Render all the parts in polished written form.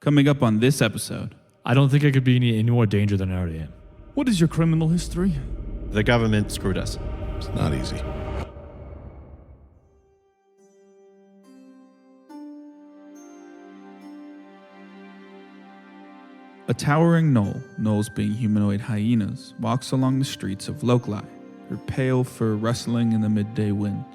Coming up on this episode. I don't think I could be any more danger than I already am. What is your criminal history? The government screwed us. It's not easy. A towering gnoll, gnolls being humanoid hyenas, walks along the streets of Loklai, her pale fur rustling in the midday wind.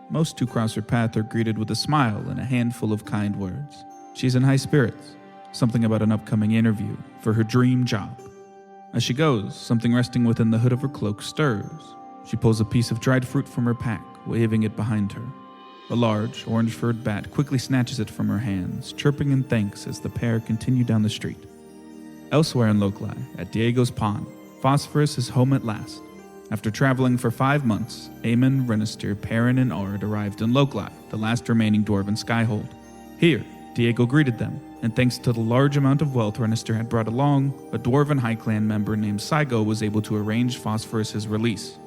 Most who cross her path are greeted with a smile and a handful of kind words. She's in high spirits, something about an upcoming interview for her dream job. As she goes, something resting within the hood of her cloak stirs. She pulls a piece of dried fruit from her pack, waving it behind her. A large, orange-furred bat quickly snatches it from her hands, chirping in thanks as the pair continue down the street. Elsewhere in Loklai, at Diego's pond, Phosphorus is home at last. After traveling for 5 months, Aemon, Renister, Perrin, and Ard arrived in Loklai, the last remaining dwarven skyhold. Here, Diego greeted them, and thanks to the large amount of wealth Renister had brought along, a dwarven high clan member named Saigo was able to arrange Phosphorus' release.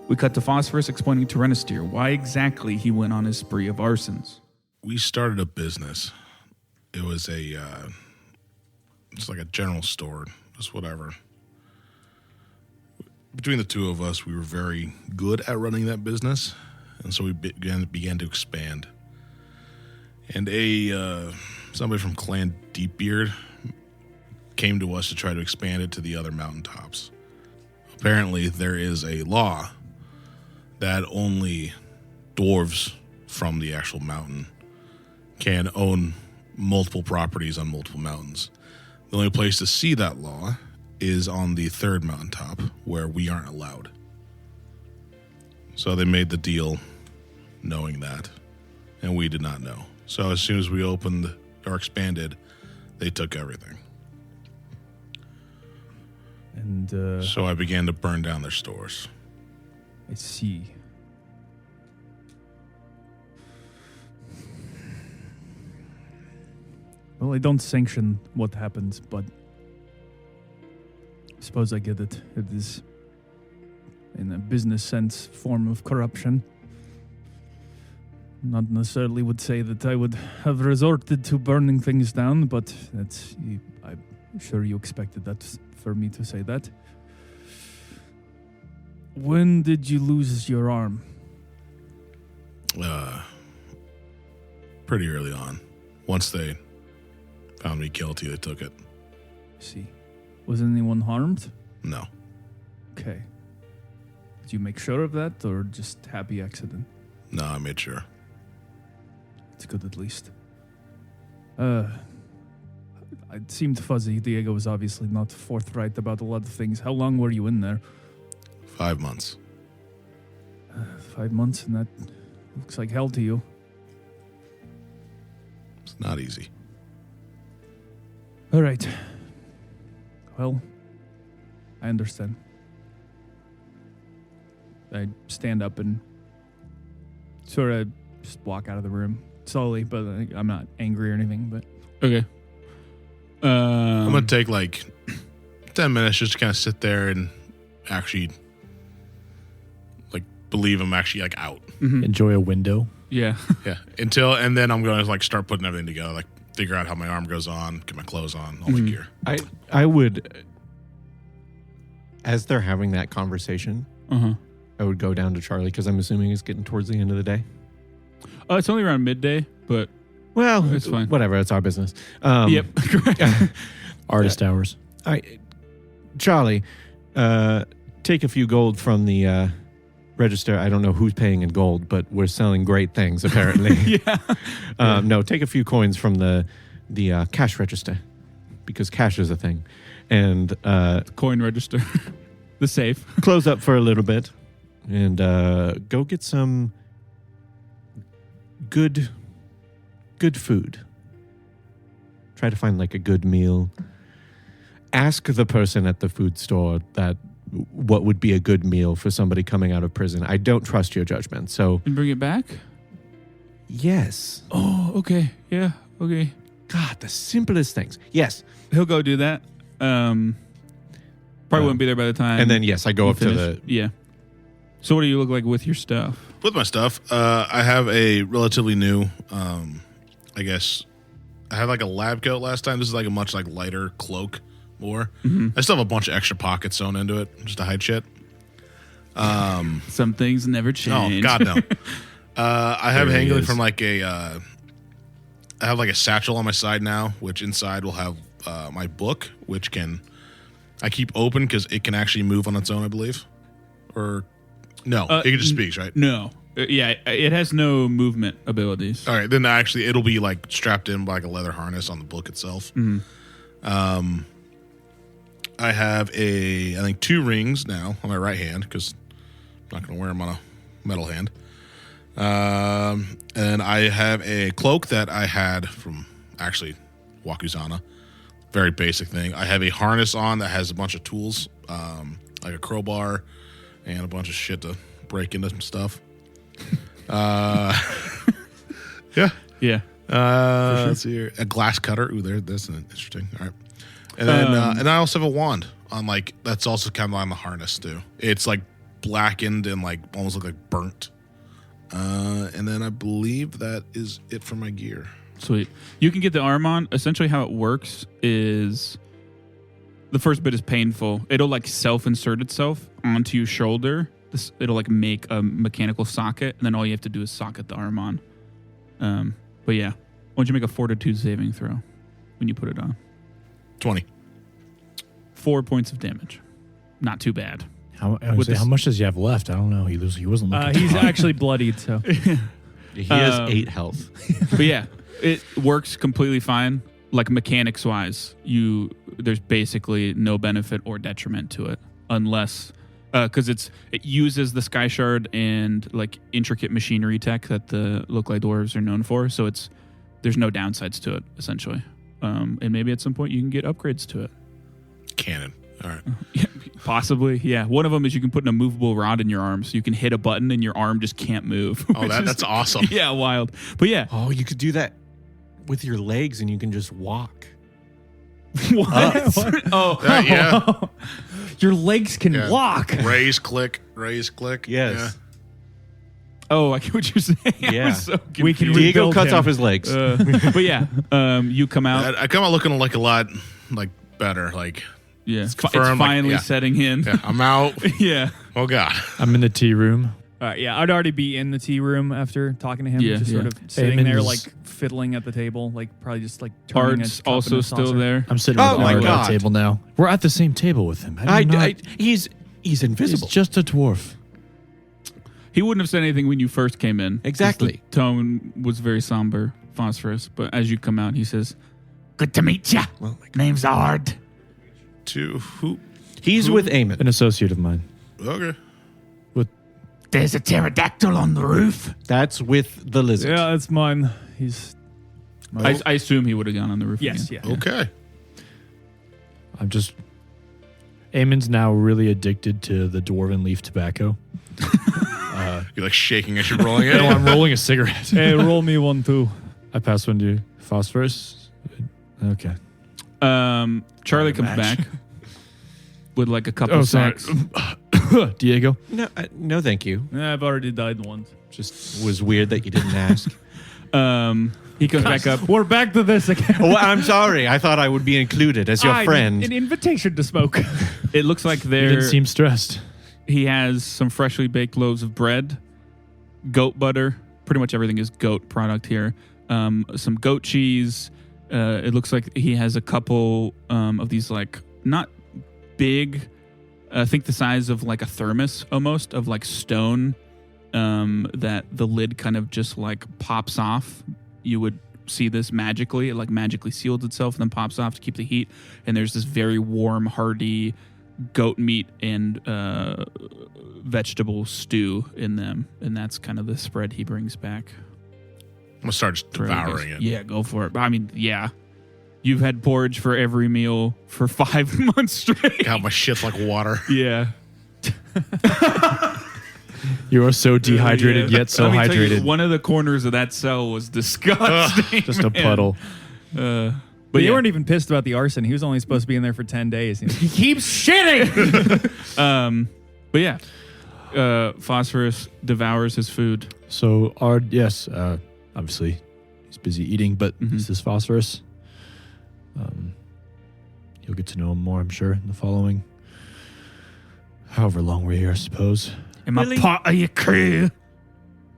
We cut to Phosphorus explaining to Renister why exactly he went on his spree of arsons. We started a business. It was it's like a general store, just whatever. Between the two of us, we were very good at running that business, and so we began to expand. And somebody from Clan Deepbeard came to us to try to expand it to the other mountaintops. Apparently, there is a law that only dwarves from the actual mountain can own multiple properties on multiple mountains. The only place to see that law is on the third mountaintop, where we aren't allowed. So they made the deal knowing that, and we did not know. So as soon as we opened or expanded, they took everything. And so I began to burn down their stores. I see. Well, I don't sanction what happens, but I suppose I get it. It is, in a business sense, form of corruption. Not necessarily would say that I would have resorted to burning things down, but I'm sure you expected that for me to say that. When did you lose your arm? Pretty early on. Once they found me guilty, they took it. See. Was anyone harmed? No. Okay. Did you make sure of that, or just happy accident? No, I made sure. It's good at least. It seemed fuzzy. Diego was obviously not forthright about a lot of things. How long were you in there? 5 months. 5 months, and that looks like hell to you. It's not easy. All right. Well, I understand. I stand up and sort of just walk out of the room slowly, but I'm not angry or anything. But Okay. I'm going to take like 10 minutes just to kind of sit there and actually like believe I'm actually like out. Mm-hmm. Enjoy a window. Yeah. Yeah. And then I'm going to like start putting everything together, like figure out how my arm goes on, get my clothes on, all my gear. I would, as they're having that conversation, I would go down to Charlie because I'm assuming it's getting towards the end of the day. It's only around midday, but Well, it's fine. Whatever, it's our business. Yep, correct. Artist hours. Charlie, take a few gold from the register. I don't know who's paying in gold, but we're selling great things, apparently. Yeah. No, take a few coins from the cash register, because cash is a thing. And Coin register. The safe. close up for a little bit, and go get some good food. Try to find like a good meal. Ask the person at the food store what would be a good meal for somebody coming out of prison. I don't trust your judgment, so... And bring it back? Yes. Oh, okay. Yeah, okay. God, the simplest things. Yes. He'll go do that. Probably wouldn't be there by the time. And then, yes, I go up finish. to the... Yeah. So what do you look like with your stuff? With my stuff, I have a relatively new, I had like a lab coat last time. This is like a much like lighter cloak more. Mm-hmm. I still have a bunch of extra pockets sewn into it just to hide shit. Some things never change. Oh God no. I have There he hanging is. from like I have like a satchel on my side now, which inside will have my book, which I keep open because it can actually move on its own, I believe. Or no, it just speaks, right? No. Yeah, it has no movement abilities. All right, then actually it'll be like strapped in by like a leather harness on the book itself. I have I think 2 rings now on my right hand because I'm not going to wear them on a metal hand. And I have a cloak that I had from actually Wakuzana. Very basic thing. I have a harness on that has a bunch of tools, like a crowbar and a bunch of shit to break into some stuff. Yeah. Yeah. Let's see here. A glass cutter. Ooh, that's interesting. All right. And then and I also have a wand on like that's also kind of on the harness too. It's like blackened and like almost look like burnt. And then I believe that is it for my gear. Sweet. You can get the arm on. Essentially how it works is the first bit is painful. It'll like self-insert itself onto your shoulder. It'll like make a mechanical socket, and then all you have to do is socket the arm on. But yeah, why don't you make a fortitude saving throw when you put it on? 20. 4 points of damage. Not too bad. How much does he have left? I don't know. He wasn't looking. He's actually bloodied, so. He has 8 health. But yeah, it works completely fine. Like mechanics wise, there's basically no benefit or detriment to it unless because it uses the sky shard and like intricate machinery tech that the Locally dwarves are known for. So there's no downsides to it essentially. And maybe at some point you can get upgrades to it. Cannon. All right. Yeah, possibly, yeah. One of them is you can put an immovable rod in your arm, so you can hit a button and your arm just can't move. Oh, that's awesome. Yeah, wild. But yeah, Oh, you could do that with your legs and you can just walk. what? Oh, Yeah. Your legs can Yeah. walk. Raise, click. Yes. oh, I get what you're saying. I Yeah. was so We can confused. Diego rebuild cuts him. off his legs. But yeah, you come out. I come out looking like a lot like better. Like, Yeah, it's confirmed, like, finally yeah. setting in. yeah, I'm out. Yeah. Oh God. I'm in the tea room. All right, yeah, I'd already be in the tea room after talking to him. Yeah, just yeah. sort of sitting Eamon there, is- like fiddling at the table, like probably just like turning Art's a cup also in a still saucer. there. I'm sitting Oh with my Art at God. the table now. We're at the same table with him. He's He's invisible. just a dwarf. He wouldn't have said anything when you first came in. Exactly. The tone was very somber, Phosphorus. But as you come out, he says, "Good to meet ya. Oh my God. Name's Ard." To who? He's with Eamon. An associate of mine. Okay. There's a pterodactyl on the roof. That's with the lizard. Yeah, that's mine. He's I assume he would have gone on the roof. yes, again. yeah. Okay. I'm just. Eamon's now really addicted to the dwarven leaf tobacco. You're like shaking as you're rolling No, it. I'm rolling a cigarette. Hey, roll me one too. I pass one to Phosphorus. Okay. Charlie comes Match. back with like a couple sacks. Diego. No, thank you. I've already died once. Just was weird that you didn't ask. He comes back up. We're back to this again. Oh, I'm sorry. I thought I would be included as your I need friend. An invitation to smoke. It looks like He didn't there. seem stressed. He has some freshly baked loaves of bread, goat butter. Pretty much everything is goat product here. Some goat cheese. It looks like he has a couple of these like not big. I think the size of like a thermos almost of like stone that the lid kind of just like pops off. You would see this magically. It like magically seals itself and then pops off to keep the heat. And there's this very warm, hearty goat meat and vegetable stew in them. And that's kind of the spread he brings back. I'm gonna start just devouring it. Yeah, go for it. I mean, yeah. You've had porridge for every meal for 5 months straight. God, my shit's like water. Yeah. You are so dehydrated yet so Let me tell you, hydrated. one of the corners of that cell was disgusting. Just a man. puddle. But But you yeah. weren't even pissed about the arson. He was only supposed to be in there for 10 days. He keeps shitting. But yeah, Phosphorus devours his food. So, Ard, yes, obviously, he's busy eating, but is this Phosphorus? you'll get to know him more, I'm sure, in the following however long we're here, I suppose. Am I part of your crew?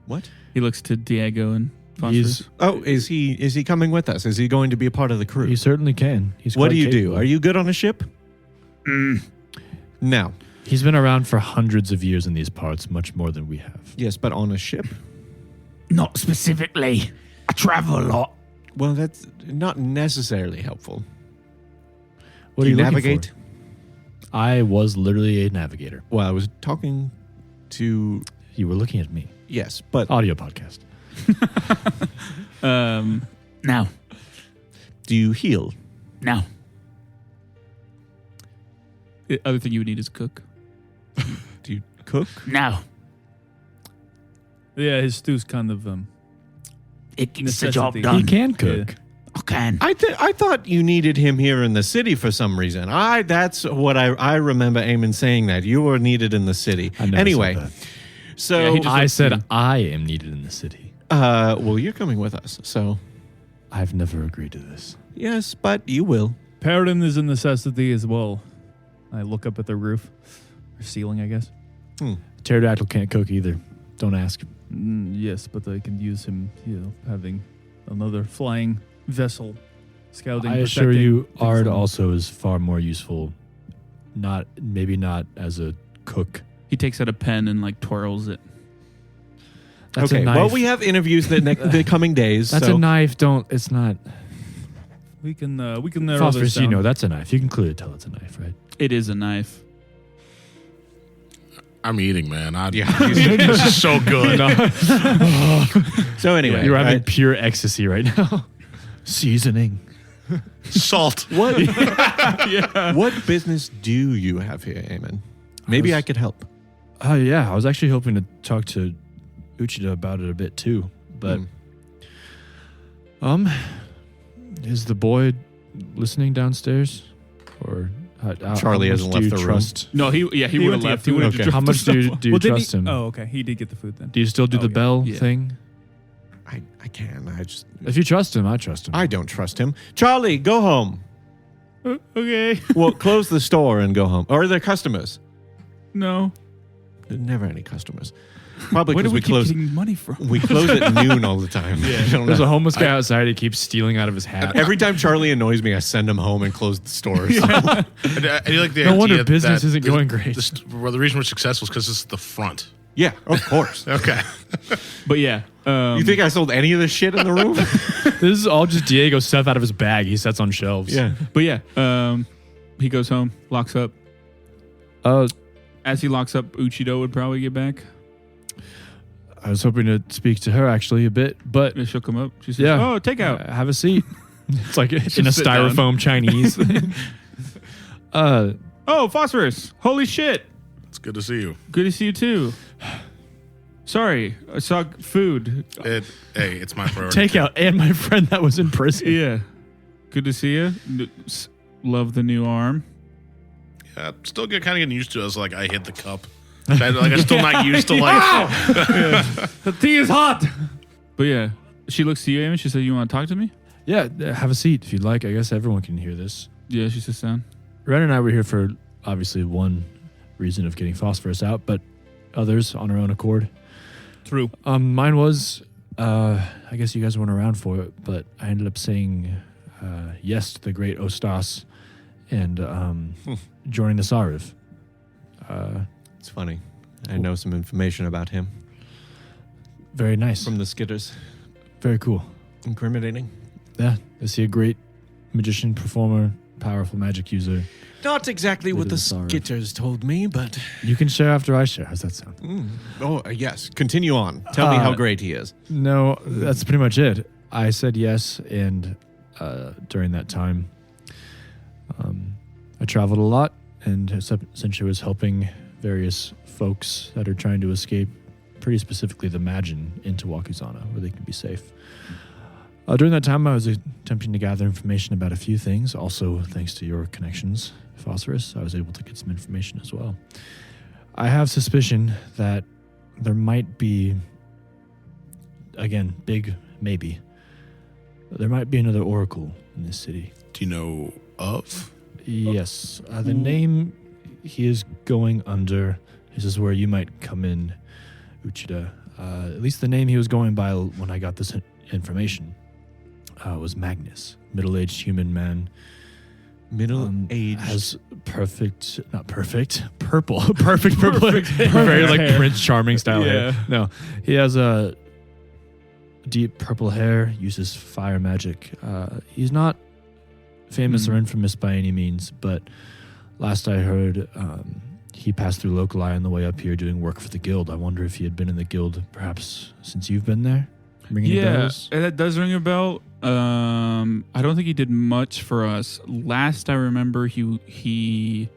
What? He looks to Diego and Phosphorus. Is he coming with us? Is he going to be a part of the crew? He certainly can. He's What quite do you do? capable. Are you good on a ship? No. He's been around for hundreds of years in these parts, much more than we have. Yes, but on a ship? Not specifically. I travel a lot. Well, that's not necessarily helpful. What Do are you you looking navigate? for? I was literally a navigator. Well, I was talking to... You were looking at me. Yes, but Audio podcast. Now. do you heal? Now. The other thing you would need is a cook. Do you cook? Now. Yeah, his stew's kind of It gets the job Necessity. done. He can cook. I can. I thought you needed him here in the city for some reason. That's what I remember Eamon saying, that you were needed in the city. I never Anyway, said that. so Yeah, he just- I said I am needed in the city. well, you're coming with us. So, I've never agreed to this. yes, but you will. Paradin is a necessity as well. I look up at the roof. Or ceiling, I guess. Pterodactyl can't cook either. Don't ask. Yes, but I can use him, having another flying vessel scouting. I assure protecting you, things Ard on- also is far more useful. Maybe not as a cook. He takes out a pen and like twirls it. That's okay, a knife. well, we have interviews the coming days. That's so. a knife. It's not. We can narrow this Phosphorus, down. you know, that's a knife. You can clearly tell it's a knife, right? It is a knife. I'm eating, man. Yeah. This is so good. So anyway, You're having right? pure ecstasy right now. Seasoning. Salt. What business do you have here, Eamon? Maybe I could help. Oh, yeah. I was actually hoping to talk to Uchida about it a bit too. But, is the boy listening downstairs? Or Charlie how hasn't much do left you the room. trust? No, he would have went to left. get He would have food. just How much do you Well, did trust him? Oh, okay. He did get the food then. Do you still do Oh, the yeah. bell Yeah. thing? I can. If you trust him, I trust him. I don't trust him. Charlie, go home. Okay. Well, close the store and go home. Or are there customers? No. There are never any customers. Probably Where do because we we keep close. getting money from? We close at noon all the time. I don't There's know. a homeless guy outside. He keeps stealing out of his hat. Every time Charlie annoys me, I send him home and close the stores. I do like the No idea wonder that business isn't going great. The reason we're successful is because this is the front. Yeah, of course. Okay. But yeah. You think I sold any of this shit in the room? This is all just Diego stuff out of his bag. He sets on shelves. Yeah. But yeah. He goes home, locks up. As he locks up, Uchido would probably get back. I was hoping to speak to her actually a bit, but She'll come up. She says, yeah. "Oh, takeout." Have a seat. It's like in a sit down. styrofoam Chinese. Oh, Phosphorus. Holy shit. It's good to see you. Good to see you too. Sorry, I saw food. Hey, it's my priority. Takeout and my friend that was in prison. Yeah. Good to see you. Love the new arm. Yeah, still kind of getting used to it. As like I hit the cup. I'm still not used to like. The tea is hot. But yeah, she looks to you, Amy. She said, "You want to talk to me?" Yeah, have a seat if you'd like. I guess everyone can hear this. Yeah, she sits down. Ren and I were here for obviously one reason of getting Phosphorus out, but others on our own accord. True. Mine was, I guess you guys weren't around for it, but I ended up saying yes to the great Ostas and joining the Sariv. It's funny. I know some information about him Very nice. from the Skitters. Very cool. Incriminating. Yeah, is he a great magician, performer, powerful magic user? Not exactly Bit what of the a sorrow. Skitters told me, but... You can share after I share. How's that sound? yes. Continue on. Tell me how great he is. No, that's pretty much it. I said yes, and during that time, I traveled a lot and essentially was helping various folks that are trying to escape, pretty specifically the Magin, into Wakuzana, where they can be safe. During that time, I was attempting to gather information about a few things. Also, thanks to your connections, Phosphorus, I was able to get some information as well. I have suspicion that there might be, again, big maybe, there might be another oracle in this city. Do you know of? Yes. The name he is going under, this is where you might come in, Uchida. At least the name he was going by when I got this information was Magnus. Middle-aged human man. Middle-aged. Has purple very like hair. Prince Charming style Yeah. hair. No, he has a deep purple hair, uses fire magic. He's not famous or infamous by any means, but last I heard, he passed through Locali on the way up here doing work for the guild. I wonder if he had been in the guild perhaps since you've been there? Ringing any bells? That does ring a bell. I don't think he did much for us. Last I remember, he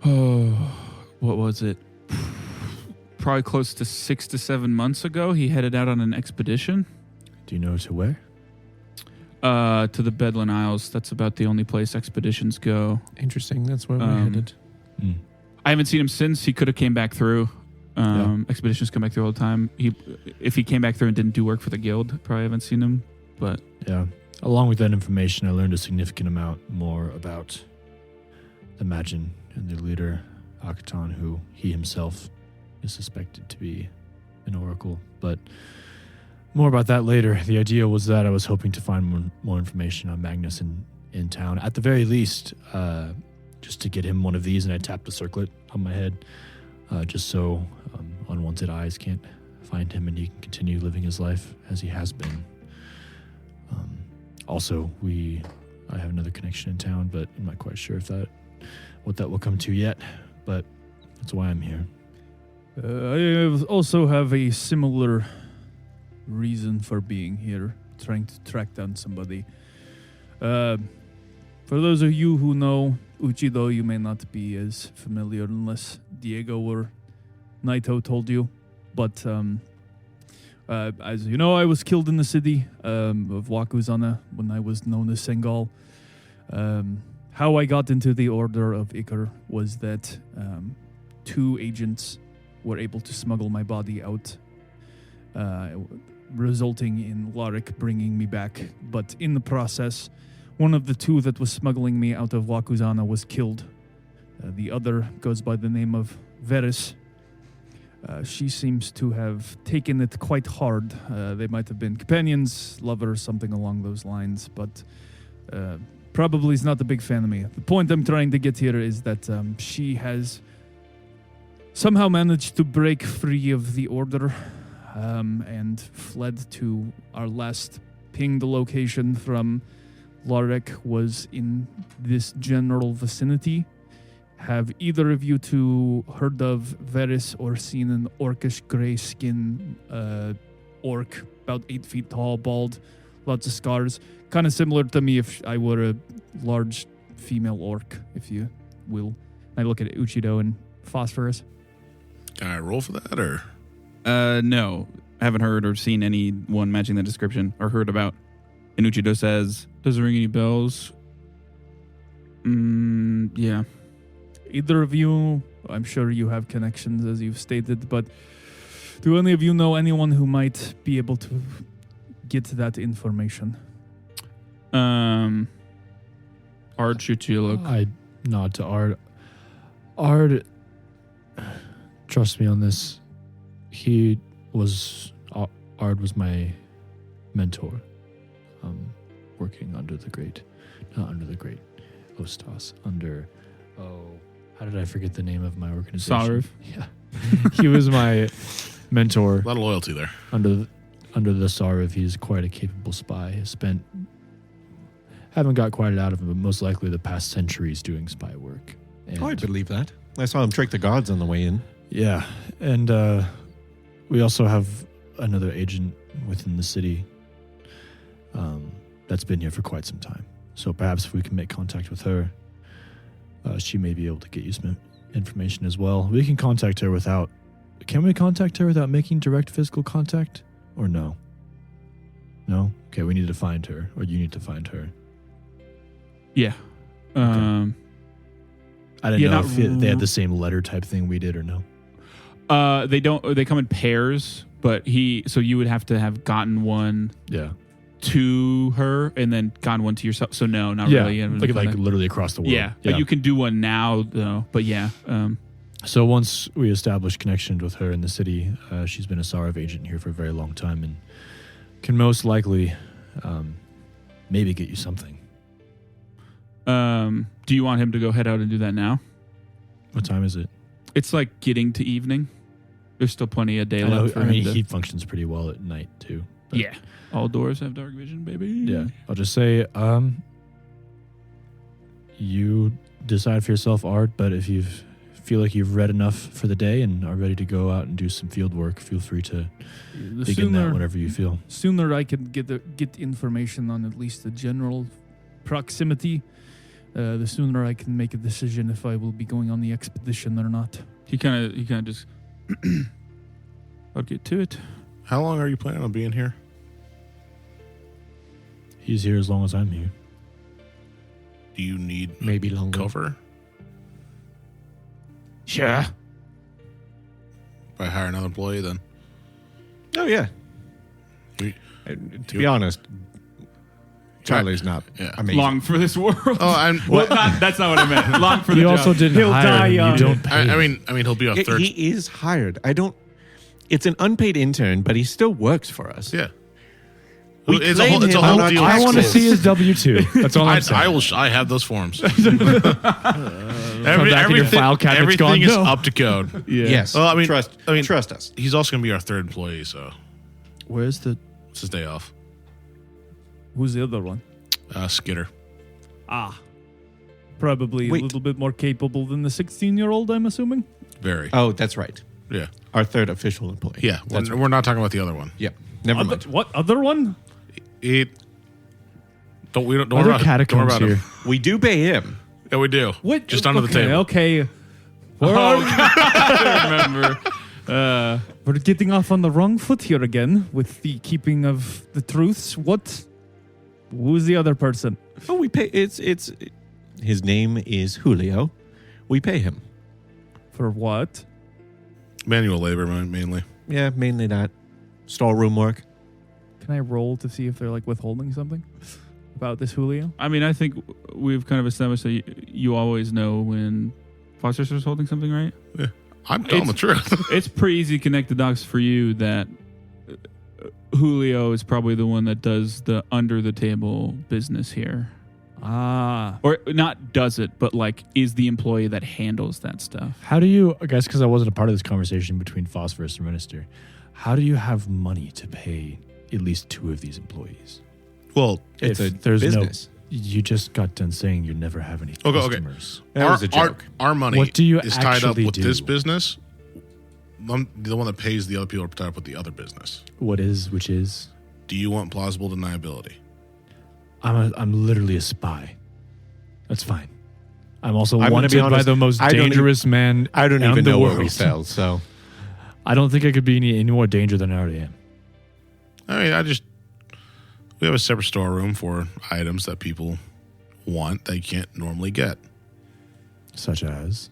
what was it? Probably close to 6 to 7 months ago, he headed out on an expedition. Do you know to where? To the Bedouin Isles. That's about the only place expeditions go. Interesting. That's where we're headed. I haven't seen him since. He could have came back through. Expeditions come back through all the time. If he came back through and didn't do work for the guild, probably haven't seen him. But yeah, along with that information, I learned a significant amount more about the Magin and the leader, Akaton, who he himself is suspected to be an oracle. But more about that later. The idea was that I was hoping to find more information on Magnus in town. At the very least, just to get him one of these, and I tapped the circlet on my head, just so unwanted eyes can't find him and he can continue living his life as he has been. Also, I have another connection in town, but I'm not quite sure what that will come to yet, but that's why I'm here. I also have a similar reason for being here, trying to track down somebody. For those of you who know Uchido, you may not be as familiar unless Diego or Naito told you. But as you know, I was killed in the city of Wakuzana when I was known as Sengal. How I got into the Order of Icar was that 2 agents were able to smuggle my body out, resulting in Larik bringing me back. But in the process, one of the 2 that was smuggling me out of Wakuzana was killed. The other goes by the name of Veris. She seems to have taken it quite hard. They might have been companions, lovers, something along those lines, but probably is not a big fan of me. The point I'm trying to get here is that she has somehow managed to break free of the Order and fled to our last pinged location from Larek was in this general vicinity. Have either of you 2 heard of Veris or seen an orcish gray skin orc, about 8 feet tall, bald, lots of scars? Kind of similar to me if I were a large female orc, if you will. I look at Uchido and Phosphorus. Can I roll for that, or? No. I haven't heard or seen anyone matching that description or heard about. And Uchido says, doesn't ring any bells. Yeah. Either of you, I'm sure you have connections as you've stated, but do any of you know anyone who might be able to get that information? Ard shoots you a look. I nod to Ard. Ard, trust me on this. Ard was my mentor, working under the great, not under the great Ostas, how did I forget the name of my organization? Sarv. Yeah. He was my mentor. A lot of loyalty there. Under the Sarv. He's quite a capable spy. Haven't got quite out of him, but most likely the past centuries doing spy work. And I believe that. I saw him trick the gods on the way in. yeah, and we also have another agent within the city that's been here for quite some time. So perhaps if we can make contact with her, she may be able to get you some information as well. We can contact her without... Can we contact her without making direct physical contact? Or no? No? Okay, we need to find her. Or you need to find her. Yeah. I didn't Yeah, know not if they had the same letter type thing we did or no. They don't. They come in pairs, but so you would have to have gotten one Yeah. to her and then gone one to yourself. So no, not Yeah, really. You haven't like done literally across the that. world. Yeah, but you can do one now though. But yeah, So once we establish connection with her in the city, she's been a Sarav agent here for a very long time and can most likely maybe get you something. do you want him to go head out and do that now? What time is it? It's like getting to evening. There's still plenty of I daylight know, for I mean, him to. he functions pretty well at night too. but- Yeah, all doors have dark vision, baby. Yeah. I'll just say, you decide for yourself, Art, but if you feel like you've read enough for the day and are ready to go out and do some field work, feel free to The begin that whenever you feel. sooner I can get information on at least the general proximity, the sooner I can make a decision if I will be going on the expedition or not. He kind of just. I'll get to it. How long are you planning on being here? He's here as long as I'm here. Do you need Maybe longer. cover? Sure. If I hire another employee, then Oh, yeah. You- To be honest, Charlie's not Yeah. amazing. Long for this world. oh, I'm. Well, that's not what I meant. Long for the You job. also didn't He'll hire die him. young. You don't pay. I mean, he'll be a third. He is hired. It's an unpaid intern, but he still works for us. Yeah. We It's a claim whole, it's a him whole on our deal. I want to taxes. see his W-2. That's all I'm saying. I have those forms. Come back in your file cabinet, it's everything gone. is No. up to code. Yeah. Yes. Well, I mean, trust us. He's also going to be our third employee, so Where's the... it's his day off. Who's the other one? Skitter. Probably Wait. a little bit more capable than the 16-year-old, I'm assuming. Very. Oh, that's right. Yeah. Our third official employee. Yeah. That's We're not talking about the other one. Yep. Never mind. What other one? Don't Are worry there about catacombs him. here? We do pay him. Yeah, we do. What? Just under the Okay, table. Okay. Where are we? I remember. We're getting off on the wrong foot here again with the keeping of the truths. What? Who's the other person? Oh, we pay. It's. His name is Julio. We pay him. For what? Manual labor, mainly. Yeah, mainly that. Storeroom work. Can I roll to see if they're like withholding something about this Julio? I mean, I think we've kind of established that you always know when Phosphorus is holding something, right? Yeah. I'm telling the truth. It's pretty easy to connect the dots for you that Julio is probably the one that does the under the table business here. Ah. Or not does it, but like is the employee that handles that stuff. How do you... I guess because I wasn't a part of this conversation between Phosphorus and Minister. How do you have money to pay at least 2 of these employees? Well, It's If a there's business. You just got done saying you never have any Okay. customers. That was a joke. Our money What do you is tied up actually with do? this business. I'm the one that pays the other people are tied up with the other business. Which is? Do you want plausible deniability? I'm literally a spy. That's fine. I'm also I'm gonna be wanted by honest, the most I don't dangerous man I don't in even the know world. what we sell, so. I don't think I could be any more danger than I already am. I mean, we have a separate storeroom for items that people want they can't normally get. Such as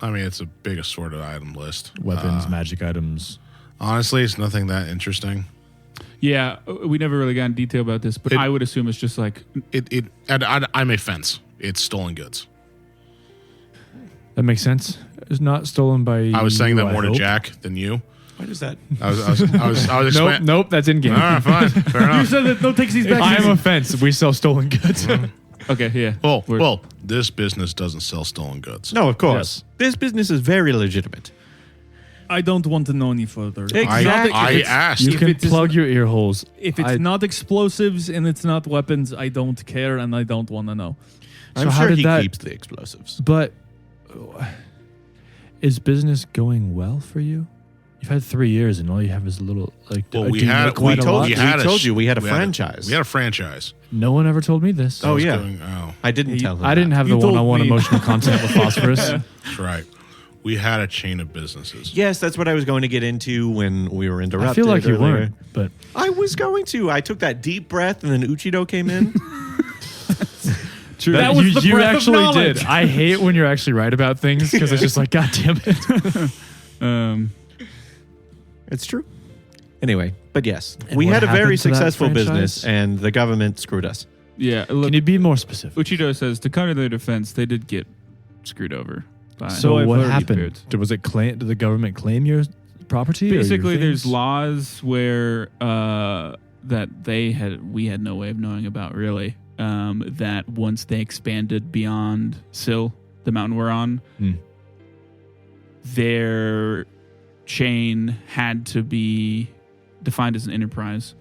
I mean, it's a big assorted item list. weapons, magic items. Honestly, it's nothing that interesting. Yeah, we never really got in detail about this, but I would assume it's just like I'm a fence. It's stolen goods. That makes sense. It's not stolen by I was saying you, that more I to hope. Jack than you. What is that? I was Nope, that's in game. All right, fine, fair You enough. said that no takes these back. I am offense. We sell stolen goods. okay, yeah. Well, this business doesn't sell stolen goods. No, of course. This business is very legitimate. I don't want to know any further. Exactly. I asked. You If can it is- plug your ear holes. If it's not explosives and it's not weapons, I don't care and I don't want to know. So I'm how sure did he that- keeps the explosives. But is business going well for you? You've had 3 years and all you have is a little like. Well, do we you had make quite a lot? we told you we had a franchise. We had a franchise. No one ever told me this. Oh, I was yeah. Oh, I didn't tell him. I didn't have You the told one-on-one me. emotional contact with Phosphorus. that's right. We had a chain of businesses. Yes, that's what I was going to get into when we were interrupted. I feel like you earlier. weren't, but I was going to. I took that deep breath, and then Uchido came in. True. That was the you breath of actually knowledge. did. I hate when you're actually right about things because it's just like, God damn it. It's true. Anyway, But yes, And we what had a very happened to that successful business, franchise? and the government screwed us. Yeah, look, Can you be more specific? Uchido says to counter their defense, they did get screwed over. By So I've what heard. happened? Was it did the government claim your property? or your Basically, there's things? laws where that we had no way of knowing about really. That once they expanded beyond Sill, the mountain we're on, their chain had to be defined as an enterprise,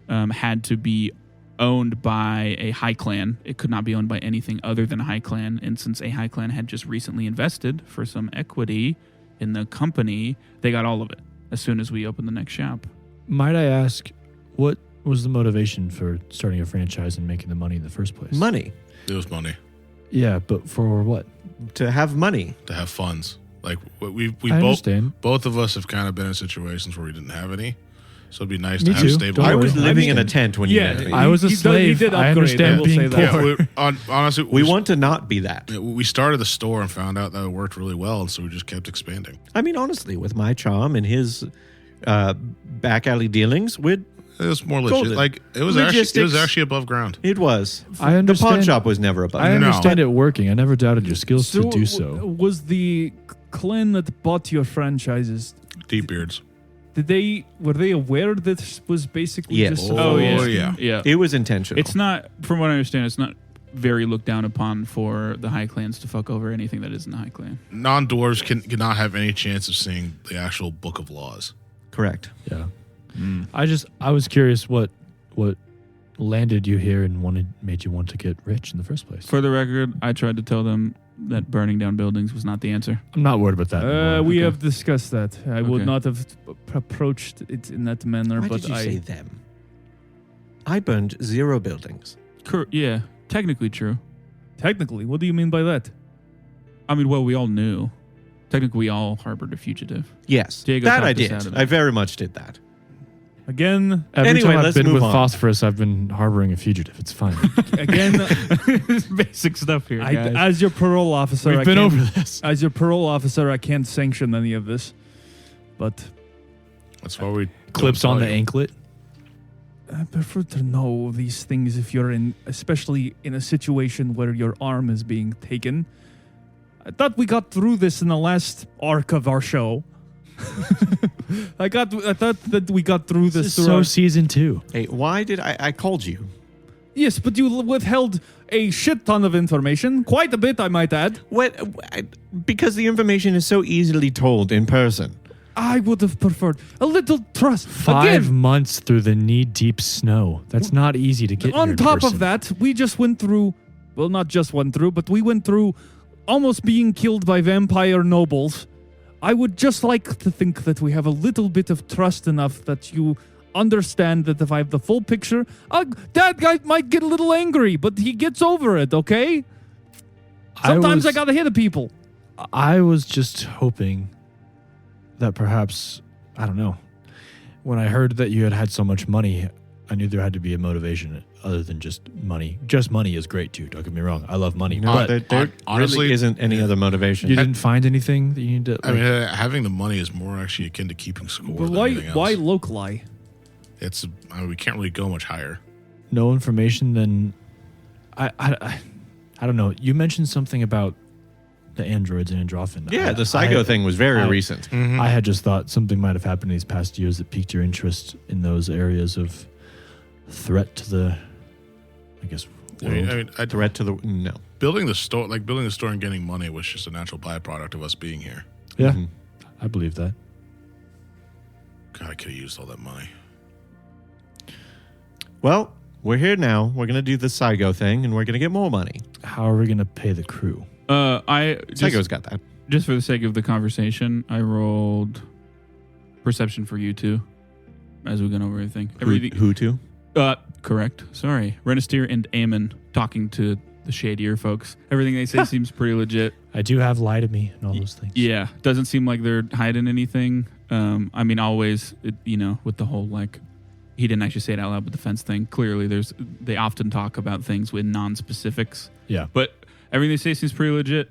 had to be owned by a high clan. It could not be owned by anything other than a high clan. And since a high clan had just recently invested for some equity in the company, they got all of it as soon as we opened the next shop. Might I ask, what was the motivation for starting a franchise and making the money in the first place? Money. It was money Yeah, but for what? To have money. to have funds. Like we I both understand. both of us have kind of been in situations where we didn't have any, so it'd be nice Me to have too. stable. Don't I worry. was living in a tent when you met me. I was a He did slave. upgrade, I understand will being say that. poor. Honestly, we want to not be that. We started the store and found out that it worked really well, and so we just kept expanding. I mean, honestly, with my charm and his back alley dealings, It was more legit. Golden. Like it was Logistics. actually above ground. it was. I The understand. pawn shop was never above. I No. understand it working. I never doubted your skills to do so. Was the clan that bought your franchises? Deep beards. Were they aware that this was basically Yes. just? Oh, yeah. Yeah. It was intentional. It's not, from what I understand, it's not very looked down upon for the high clans to fuck over anything that isn't a high clan. Non-dwarves cannot have any chance of seeing the actual book of laws. correct. Yeah. I was curious what landed you here and made you want to get rich in the first place. For the record, I tried to tell them that burning down buildings was not the answer. I'm not worried about that. anymore. We Okay. have discussed that. I would Okay. not have approached it in that manner, Why but did you I. say them? I burned 0 buildings. Yeah, technically true. Technically, what do you mean by that? I mean, well, we all knew. Technically, we all harbored a fugitive. Yes, Diego that talked I us did. out of it. I very much did that. Again, Every Anyway, time I've let's been move with on. Phosphorus, I've been harboring a fugitive. It's fine. again, Basic stuff here, guys. as your parole officer, We've I been can't- over this. As your parole officer, I can't sanction any of this. But That's why we Clips don't on the tell you. anklet. I prefer to know these things if you're especially in a situation where your arm is being taken. I thought we got through this in the last arc of our show. I thought that we got through this. This is through so our- season 2. Hey, why did I called you? Yes, but you withheld a shit ton of information, quite a bit, I might add. Because the information is so easily told in person. I would have preferred a little trust. 5 Again, months through the knee-deep snow. That's not easy to get on here in top person. of that, we just went through, well, not just went through, but we went through almost being killed by vampire nobles. I would just like to think that we have a little bit of trust enough that you understand that if I have the full picture, that guy might get a little angry, but he gets over it, okay? Sometimes I gotta hit the people. I was just hoping that perhaps, I don't know, when I heard that you had so much money, I knew there had to be a motivation other than just money. Just money is great too, don't get me wrong. I love money. No, but there honestly, really isn't any other motivation. you didn't find anything that you need to... I mean, having the money is more actually akin to keeping score But than why anything else. locali? We can't really go much higher. no information, then... I don't know. You mentioned something about the androids and Androphin. Yeah, the Psycho thing was very I- recent. Mm-hmm. I had just thought something might have happened in these past years that piqued your interest in those areas of threat to the, I guess, world. Threat to the no. building the store and getting money was just a natural byproduct of us being here. Yeah, Mhm. I believe that. God, I could have used all that money. Well, we're here now. We're gonna do the Psycho thing, and we're gonna get more money. How are we going to pay the crew? Psycho's got that. Just for the sake of the conversation, I rolled perception for you two as we went over everything. Who to? Correct. Sorry. Renisteer and Aemon talking to the shadier folks. Everything they say seems pretty legit. I do have lie to me and all those things. Yeah. Doesn't seem like they're hiding anything. I mean, always, with the whole, he didn't actually say it out loud, but the fence thing, clearly they often talk about things with non-specifics. Yeah. But everything they say seems pretty legit,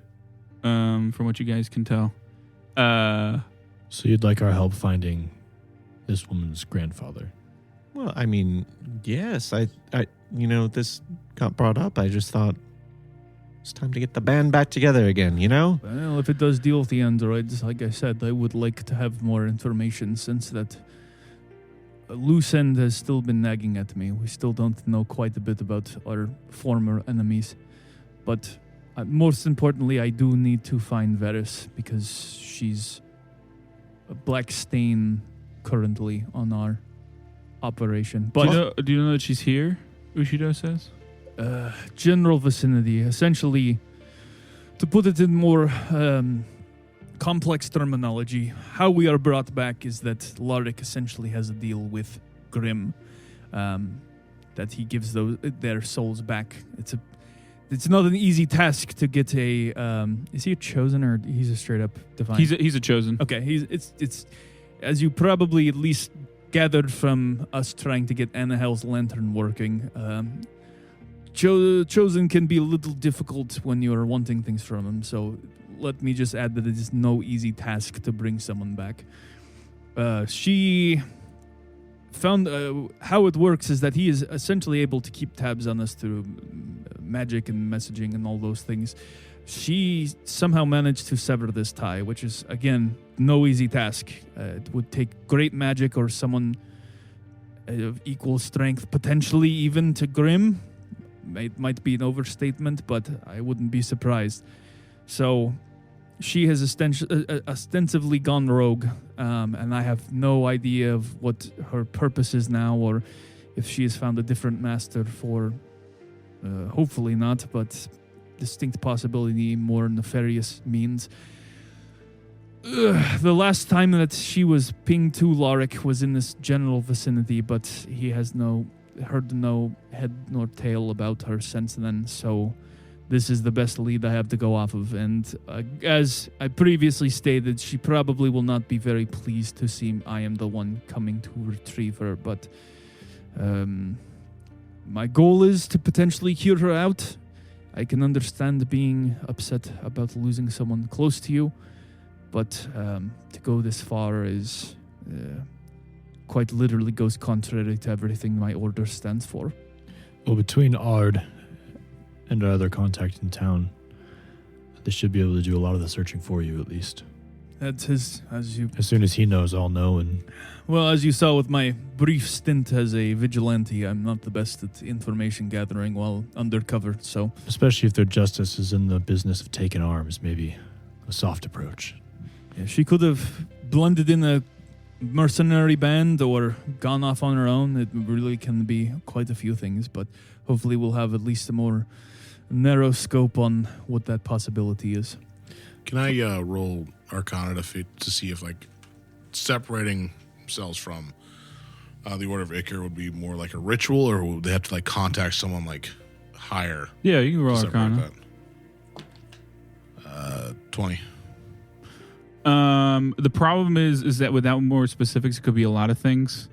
from what you guys can tell. So you'd like our help finding this woman's grandfather? Well, I mean, yes, I this got brought up. I just thought it's time to get the band back together again, Well, if it does deal with the androids, like I said, I would like to have more information since that loose end has still been nagging at me. We still don't know quite a bit about our former enemies. But most importantly, I do need to find Varys because she's a black stain currently on our operation. But do you know that she's here? Ushido says. General vicinity, essentially, to put it in more complex terminology, how we are brought back is that Lorik essentially has a deal with Grimm, that he gives their souls back. It's not an easy task to get a. Is he a chosen or he's a straight up divine? He's a chosen. Okay, it's as you probably at least gathered from us trying to get Anahel's lantern working. Chosen can be a little difficult when you're wanting things from him, so let me just add that it is no easy task to bring someone back. She found how it works is that he is essentially able to keep tabs on us through magic and messaging and all those things. She somehow managed to sever this tie, which is, again, no easy task. It would take great magic or someone of equal strength, potentially even to Grimm. It might be an overstatement, but I wouldn't be surprised. So she has ostensibly gone rogue, and I have no idea of what her purpose is now, or if she has found a different master for, hopefully not, but distinct possibility, more nefarious means. The last time that she was pinged to Lorik was in this general vicinity, but he has heard no head nor tail about her since then, so this is the best lead I have to go off of. And as I previously stated, she probably will not be very pleased to see I am the one coming to retrieve her, but my goal is to potentially hear her out. I can understand being upset about losing someone close to you, but to go this far is quite literally goes contrary to everything my order stands for. Well, between Ard and our other contact in town, they should be able to do a lot of the searching for you, at least. That's his, as soon as he knows, I'll know. And well, as you saw with my brief stint as a vigilante, I'm not the best at information gathering while undercover, so... Especially if their justice is in the business of taking arms, maybe a soft approach. Yeah, she could have blended in a mercenary band or gone off on her own. It really can be quite a few things, but hopefully we'll have at least a more narrow scope on what that possibility is. Can I roll Arcana to see if, like, separating themselves from the Order of Icar would be more like a ritual, or would they have to, like, contact someone, like, higher? Yeah, you can roll to separate Arcana. that? 20. The problem is that without more specifics, it could be a lot of things.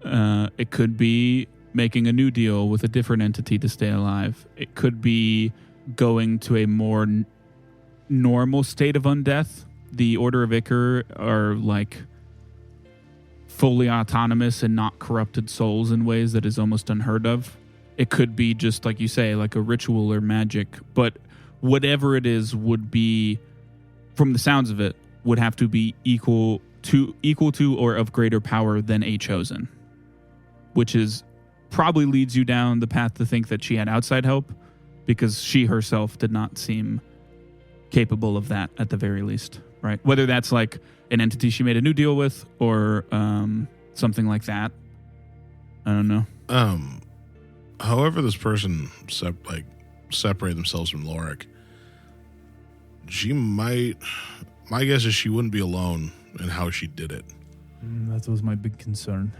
It could be making a new deal with a different entity to stay alive. It could be going to a more normal state of undeath. The Order of Icar are like fully autonomous and not corrupted souls in ways that is almost unheard of. It could be just, like you say, like a ritual or magic, but whatever it is would be, from the sounds of it, would have to be equal to or of greater power than a chosen, which is probably leads you down the path to think that she had outside help, because she herself did not seem capable of that at the very least, right? Whether that's like an entity she made a new deal with or something like that. I don't know. However this person separate themselves from Lorik, my guess is she wouldn't be alone in how she did it. That was my big concern.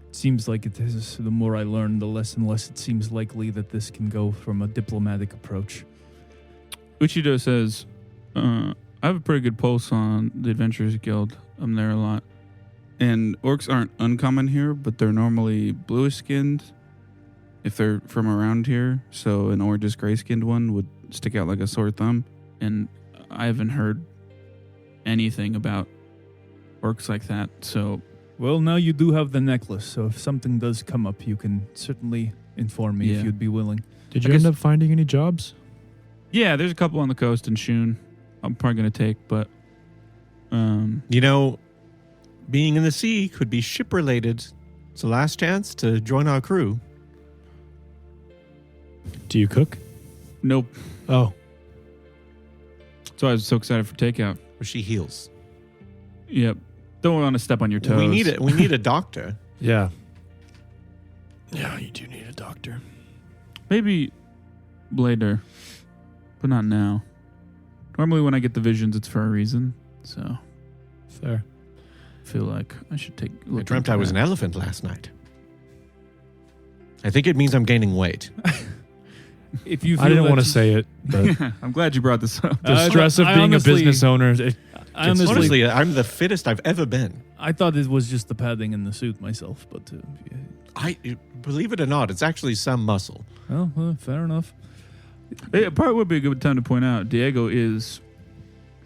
It seems like it is, the more I learn, the less and less it seems likely that this can go from a diplomatic approach. Uchido says, I have a pretty good pulse on the Adventurers Guild. I'm there a lot. And orcs aren't uncommon here, but they're normally bluish skinned if they're from around here. So an orange gray skinned one would stick out like a sore thumb. And I haven't heard anything about orcs like that. So Well, now you do have the necklace, so if something does come up, you can certainly inform me Yeah. if you'd be willing. Did I you end guess- up finding any jobs? Yeah, there's a couple on the coast in Shun. I'm probably going to take, but You know, being in the sea could be ship related. It's the last chance to join our crew. Do you cook? nope. Oh, So I was so excited for takeout. Where she heals. Yep. Don't want to step on your toes. We need it. We need a doctor. yeah. Yeah, you do need a doctor. Maybe later, but not now. Normally when I get the visions, it's for a reason. So Fair. I feel like I should take a I look dreamt into I was an that. elephant last night. I think it means I'm gaining weight. If you feel I didn't that want to you- say it, but I'm glad you brought this up. the stress of I being honestly- a business owner. I honestly, Honestly, I'm the fittest I've ever been. I thought it was just the padding in the suit myself, but yeah. Believe it or not, it's actually some muscle. Well, fair enough. It probably would be a good time to point out Diego is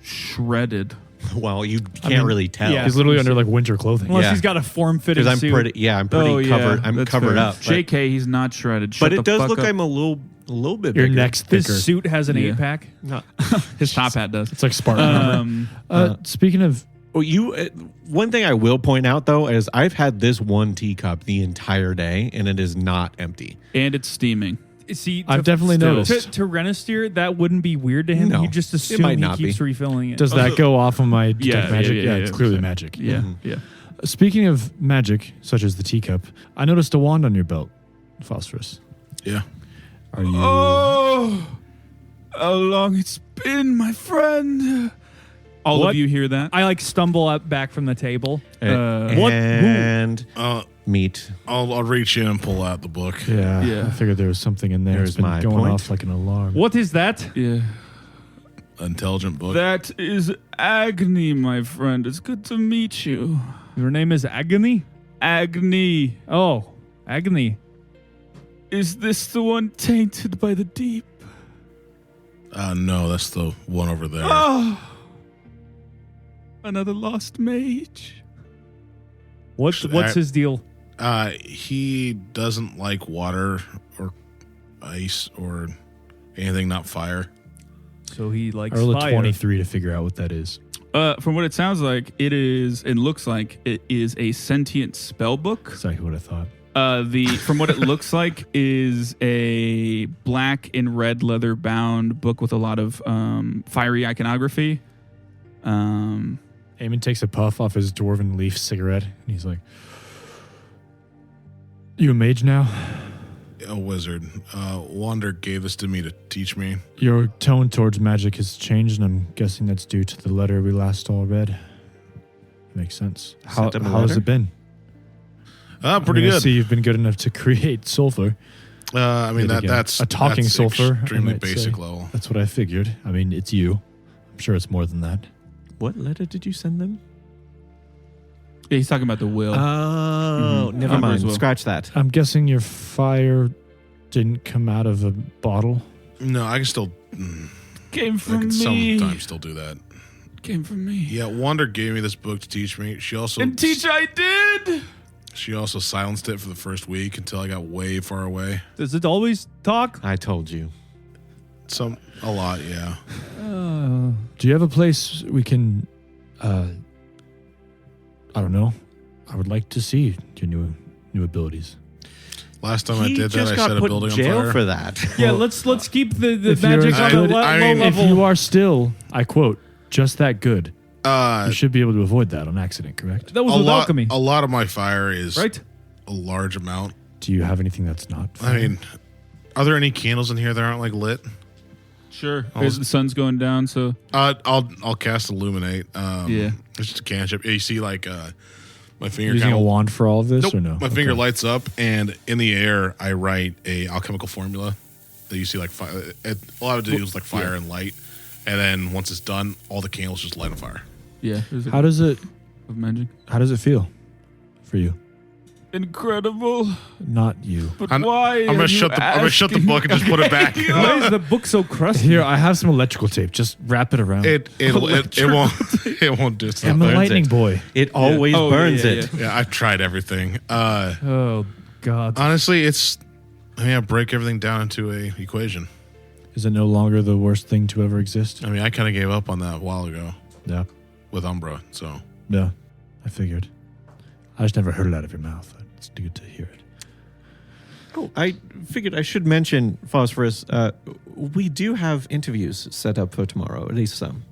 shredded. Well, you can't mean, really tell. yeah. He's literally under like winter clothing. Unless Yeah. he's got a form-fitted Because I'm suit. pretty. Yeah, I'm pretty covered. I'm that's covered fair. up. But, JK, he's not shredded. Shut but the it does fuck look up. I'm a little bit Your bigger. neck's thicker. This suit has an Yeah. 8-pack. Not, His top hat does. It's like Spartan armor. Speaking of, well, one thing I will point out though is I've had this one teacup the entire day and it is not empty. And it's steaming. See, I've definitely noticed. To Renisteer, that wouldn't be weird to him. No, He'd just it assume might he not keeps be. refilling it. Does that go off on my detect magic? Yeah, it's clearly so- magic. Yeah, Mhm. yeah. Speaking of magic, such as the teacup, I noticed a wand on your belt, Phosphorus. Yeah. Are you? Oh, how long it's been, my friend. All What? of you hear that? I stumble up back from the table. What? And meat. I'll reach in and pull out the book. Yeah, Yeah. I figured there was something in there. There's It's been my going point. off like an alarm. What is that? Yeah. Intelligent book. That is Agni, my friend. It's good to meet you. Your name is Agony? Agni. Oh, Agony. Is this the one tainted by the deep? No, that's the one over there. Oh, another lost mage. What's his deal? He doesn't like water or ice or anything not fire. So he likes I rolled a fire. 23 to figure out what that is. From what it sounds like, it looks like it is a sentient spell book. Exactly what I thought. From what it looks like is a black and red leather bound book with a lot of fiery iconography. Eamon takes a puff off his dwarven leaf cigarette, and he's like, "You a mage now? A wizard. Wander gave this to me to teach me. Your tone towards magic has changed, and I'm guessing that's due to the letter we last all read. Makes sense. How Sent him a has letter? it been? Pretty I good. see you've been good enough to create sulfur. I mean, Yet again, that's a talking that's sulfur, I extremely might basic say. level. That's what I figured. I mean, it's you. I'm sure it's more than that. What letter did you send them? Yeah, he's talking about the will. Oh, Mhm. never Embers mind. will. Scratch that. I'm guessing your fire didn't come out of a bottle. No, I can still. Came I from can me. sometimes still do that. Came from me. Yeah, Wander gave me this book to teach me. She also And teach I did. She also silenced it for the first week until I got way far away. Does it always talk? I told you. A lot, yeah. Do you have a place we can, I don't know. I would like to see your new abilities. Last time I He did that, just I got set a put building in on jail fire. for that. Yeah, let's keep the if you're magic as on good- a I low mean, level. If you are still, I quote, just that good, Uh, you should be able to avoid that on accident, correct? that was a with lot, alchemy, a lot of my fire is right? a large amount. Do you have anything that's not? I mean, are there any candles in here that aren't like lit? Sure. I was- The sun's going down, so I'll cast illuminate. Yeah. It's just a cantrip. You see, like my finger using kind a of wand for all of this, nope, or no? my finger Okay. lights up, and in the air, I write a alchemical formula that you see like fire. A lot of it is like fire and light, and then once it's done, all the candles just light on fire. yeah. There's a How does it? of magic. How does it feel for you? incredible. Not you. But I'm why? I'm gonna shut the book and just put it back. Why is the book so crusty? Here, I have some electrical tape. Just wrap it around. It won't do I'm something. the burns lightning it. boy. It always Oh, burns yeah, it. Yeah, I've tried everything. Oh, God. Honestly, I break everything down into a equation. Is it no longer the worst thing to ever exist? I mean, I kind of gave up on that a while ago Yeah. with Umbra. So Yeah. I figured. I just never heard it out of your mouth. It's good to hear it. Oh, I figured I should mention, Phosphorus, we do have interviews set up for tomorrow, at least some.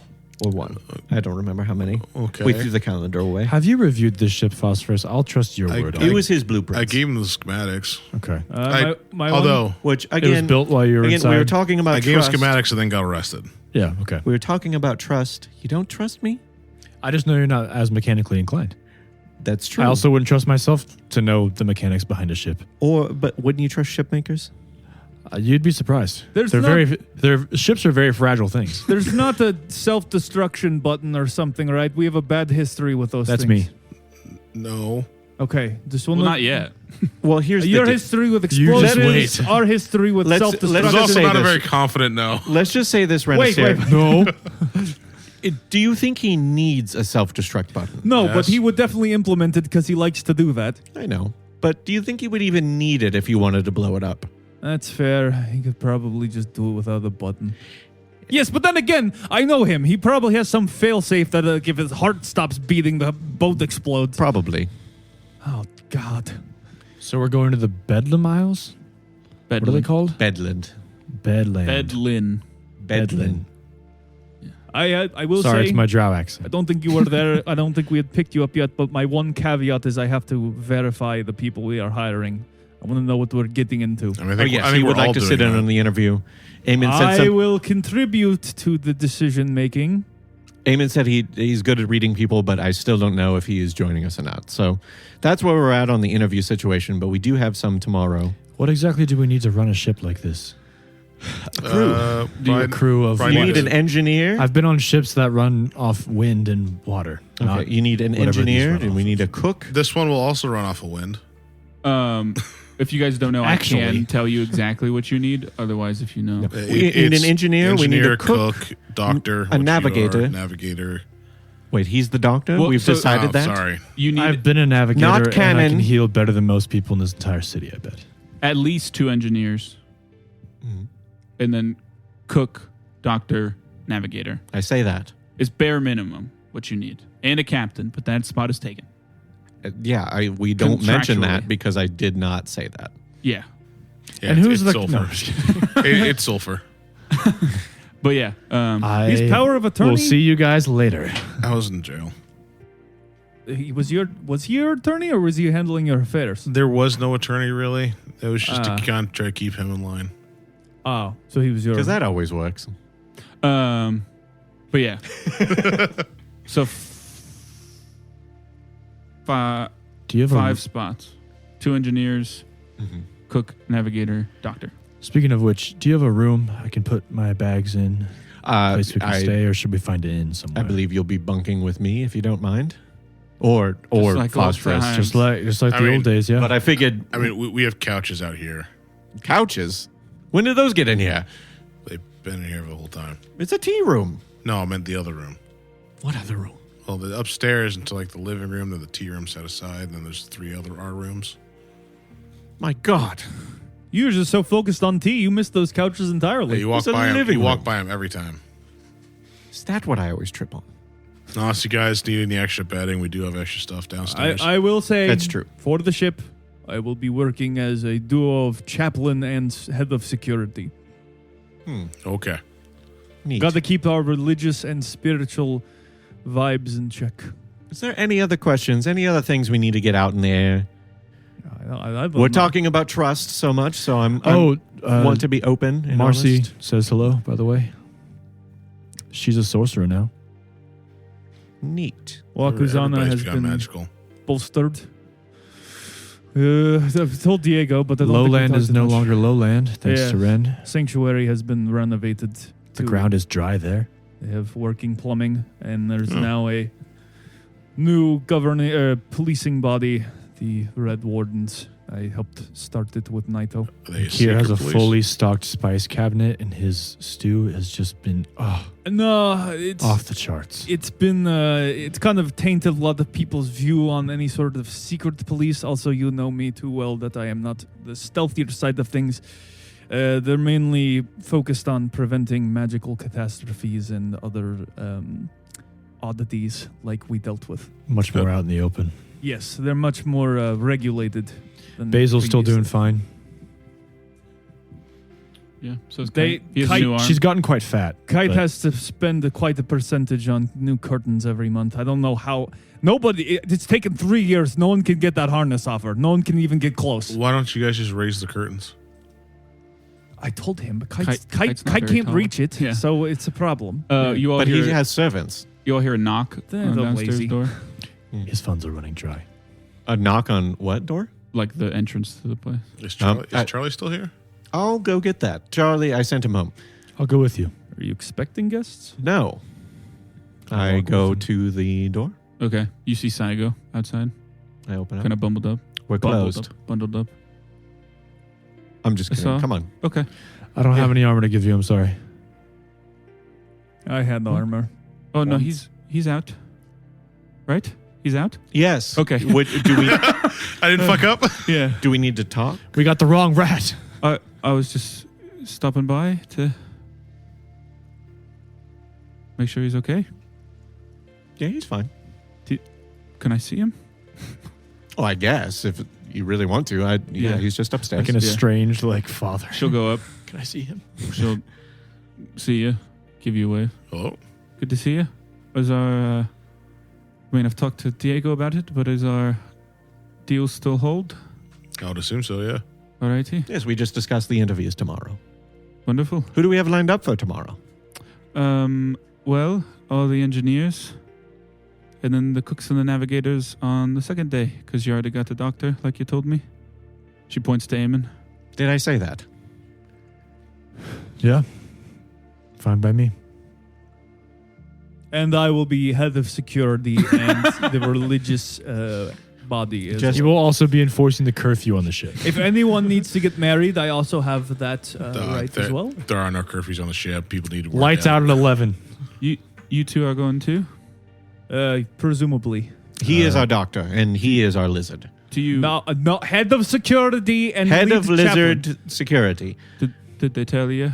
Or one. I don't remember how many. Okay. We threw the calendar away. Have you reviewed this ship, Phosphorus? I'll trust your word on It it. was his blueprint. I gave him the schematics. Okay. Although Which, It was again, built while you were we inside. were talking about I gave him trust. schematics and then got arrested. Yeah, okay. We were talking about trust. You don't trust me? I just know you're not as mechanically inclined. That's true. I also wouldn't trust myself to know the mechanics behind a ship. But wouldn't you trust ship makers? You'd be surprised. There's Ships are very fragile things. There's not a self-destruction button or something, right? We have a bad history with those That's things. me. No. Okay. Just one Well, not yet. Well, here's Your the history with You just explosives, wait. our history with Let's- It was let's self-destruction. just also say not a this. very confident no. Let's just say this, Wait, Renaissance. wait. No. Do you think he needs a self-destruct button? No, Yes. but he would definitely implement it because he likes to do that. I know. But do you think he would even need it if you wanted to blow it up? That's fair. He could probably just do it without the button. Yes, but then again, I know him. He probably has some failsafe that if his heart stops beating, the boat explodes. Probably. Oh, God. So we're going to the Bedlam Isles? What are they called? Bedland. Bedland. Bedlin. Bedland. I will Sorry, say, it's my drow accent. I don't think you were there. I don't think we had picked you up yet, but my one caveat is I have to verify the people we are hiring. I want to know what we're getting into. I mean, Oh, yes, he would like to sit in on the interview. Eamon said, I will contribute to the decision making. Eamon said he's good at reading people, but I still don't know if he is joining us or not. So that's where we're at on the interview situation, but we do have some tomorrow. What exactly do we need to run a ship like this? crew. A crew of Brian You what? need an engineer. I've been on ships that run off wind and water. not Okay, you need an whatever these engineer, run and off we of. need a cook. This one will also run off of wind. If you guys don't know, Actually- I can tell you exactly what you need. Otherwise, if you know, We need an engineer, we need a cook, doctor, a which you navigator. are, navigator. Wait, he's the doctor? Well, We've so- decided Oh, that? sorry. you need I've been a navigator Not and I canon. can heal better than most people in this entire city, I bet. at least 2 engineers, Mhm. and then cook, doctor, navigator. I say that. Is bare minimum what you need, and a captain. But that spot is taken. We don't mention Contractually. that because I did not say that. Yeah, Yeah, And it's- who's it's the... sulfur? No, just kidding. It's sulfur. but yeah, He's power of attorney. We'll see you guys later. I was in jail. Was he your attorney or was he handling your affairs? There was no attorney really. It was just to Ah. kind of try to keep him in line. Oh, so he was your. Because that always works. but yeah. So Do you have five a... spots, 2 engineers, cook, navigator, doctor. Speaking of which, do you have a room I can put my bags in? A place we can stay, or should we find an inn somewhere? I believe you'll be bunking with me if you don't mind. Or like old Phosphorus. times. Just like I the mean, old days, yeah. But I figured I mean, we have couches out here. couches. When did those get in here? They've been in here the whole time. It's a tea room. No, I meant the other room. What other room? Well, the upstairs into like the living room, then the tea room set aside, and then there's 3 other our rooms. My God. You were just so focused on tea, you missed those couches Yeah, entirely. you walk It's a by 'em- living You walk room. by them every time. Is that what I always trip on? Unless you guys need any extra bedding, we do have extra stuff downstairs. I will say That's true. For the ship, I will be working as a duo of chaplain and head of security. Okay. Neat. Got to keep our religious and spiritual vibes in check. Is there any other questions? Any other things we need to get out in the air? We're talking. talking about trust so much, so I want to be open and Marcy honest. says hello, by the way. She's a sorcerer now. Neat. Wakuzana Everybody's has become been magical. bolstered. I've told Diego, but I don't think we Lowland talked is as no much. longer lowland, thanks to Yeah. Ren. Sanctuary has been renovated. The to- ground is dry there. They have working plumbing, and there's now a new governing policing body, the Red Wardens. I helped start it with Naito. Are they Kier has a secret police? fully stocked spice cabinet, and his stew has just been No, it's off the charts. It's been it's kind of tainted a lot of people's view on any sort of secret police. Also, you know me too well that I am not the stealthier side of things. They're mainly focused on preventing magical catastrophes and other oddities like we dealt with. Much more out in the open. Yes, they're much more regulated than Basil's still doing previously. fine. Yeah. So it's They- he has a Kite- new arm. She's gotten quite fat. Kite but has to spend quite a percentage on new curtains every month. I don't know how. It's taken 3 years. No one can get that harness off her. No one can even get close. Why don't you guys just raise the curtains? I told him, but Kite's Kite not very can't tall. reach it, Yeah. so it's a problem. You all But hear he has servants. you all hear a knock They're on the the downstairs lazy. door, his funds are running dry. A knock on what door? like the entrance to the place. Is Charlie, I- Charlie still here? I'll go get that. Charlie, I sent him home. I'll go with you. Are you expecting guests? No. I walk go with him. to the door. Okay. You see Saigo outside, I open up. kind of bumbled up. We're Bundled closed. up, bundled up. I'm just I kidding. saw. Come on. Okay. I don't have any armor to give you. I'm sorry. I had no armor. Oh no, Once. he's out. Right? He's out. Yes. Okay. Do we I didn't fuck up. Yeah. do we need to talk? We got the wrong rat. I was just stopping by to make sure he's okay. Yeah, he's fine. Can I see him? Oh, I guess if you really want to. Yeah. He's just upstairs. Like an Yeah. estranged father. She'll go up. Can I see him? She'll see you, give you a wave. Hello. Good to see you. Is our I mean, I've talked to Diego about it, but is our deal still hold? I would assume so. Yeah. Alrighty. Yes, we just discussed the interviews tomorrow. Wonderful. Who do we have lined up for tomorrow? Well, all the engineers, and then the cooks and the navigators on the second day, because you already got the doctor, like you told me. She points to Eamon. Did I say that? Yeah. Fine by me. And I will be head of security and the religious body. Just- You will also be enforcing the curfew on the ship. If anyone needs to get married, I also have that right as well. There are no curfews on the ship. People need to work Lights out at 11. You two are going too? Presumably. He is our doctor, and he is our lizard. Do you? No, head of security and Head lead of chaplain. lizard security. Did they tell you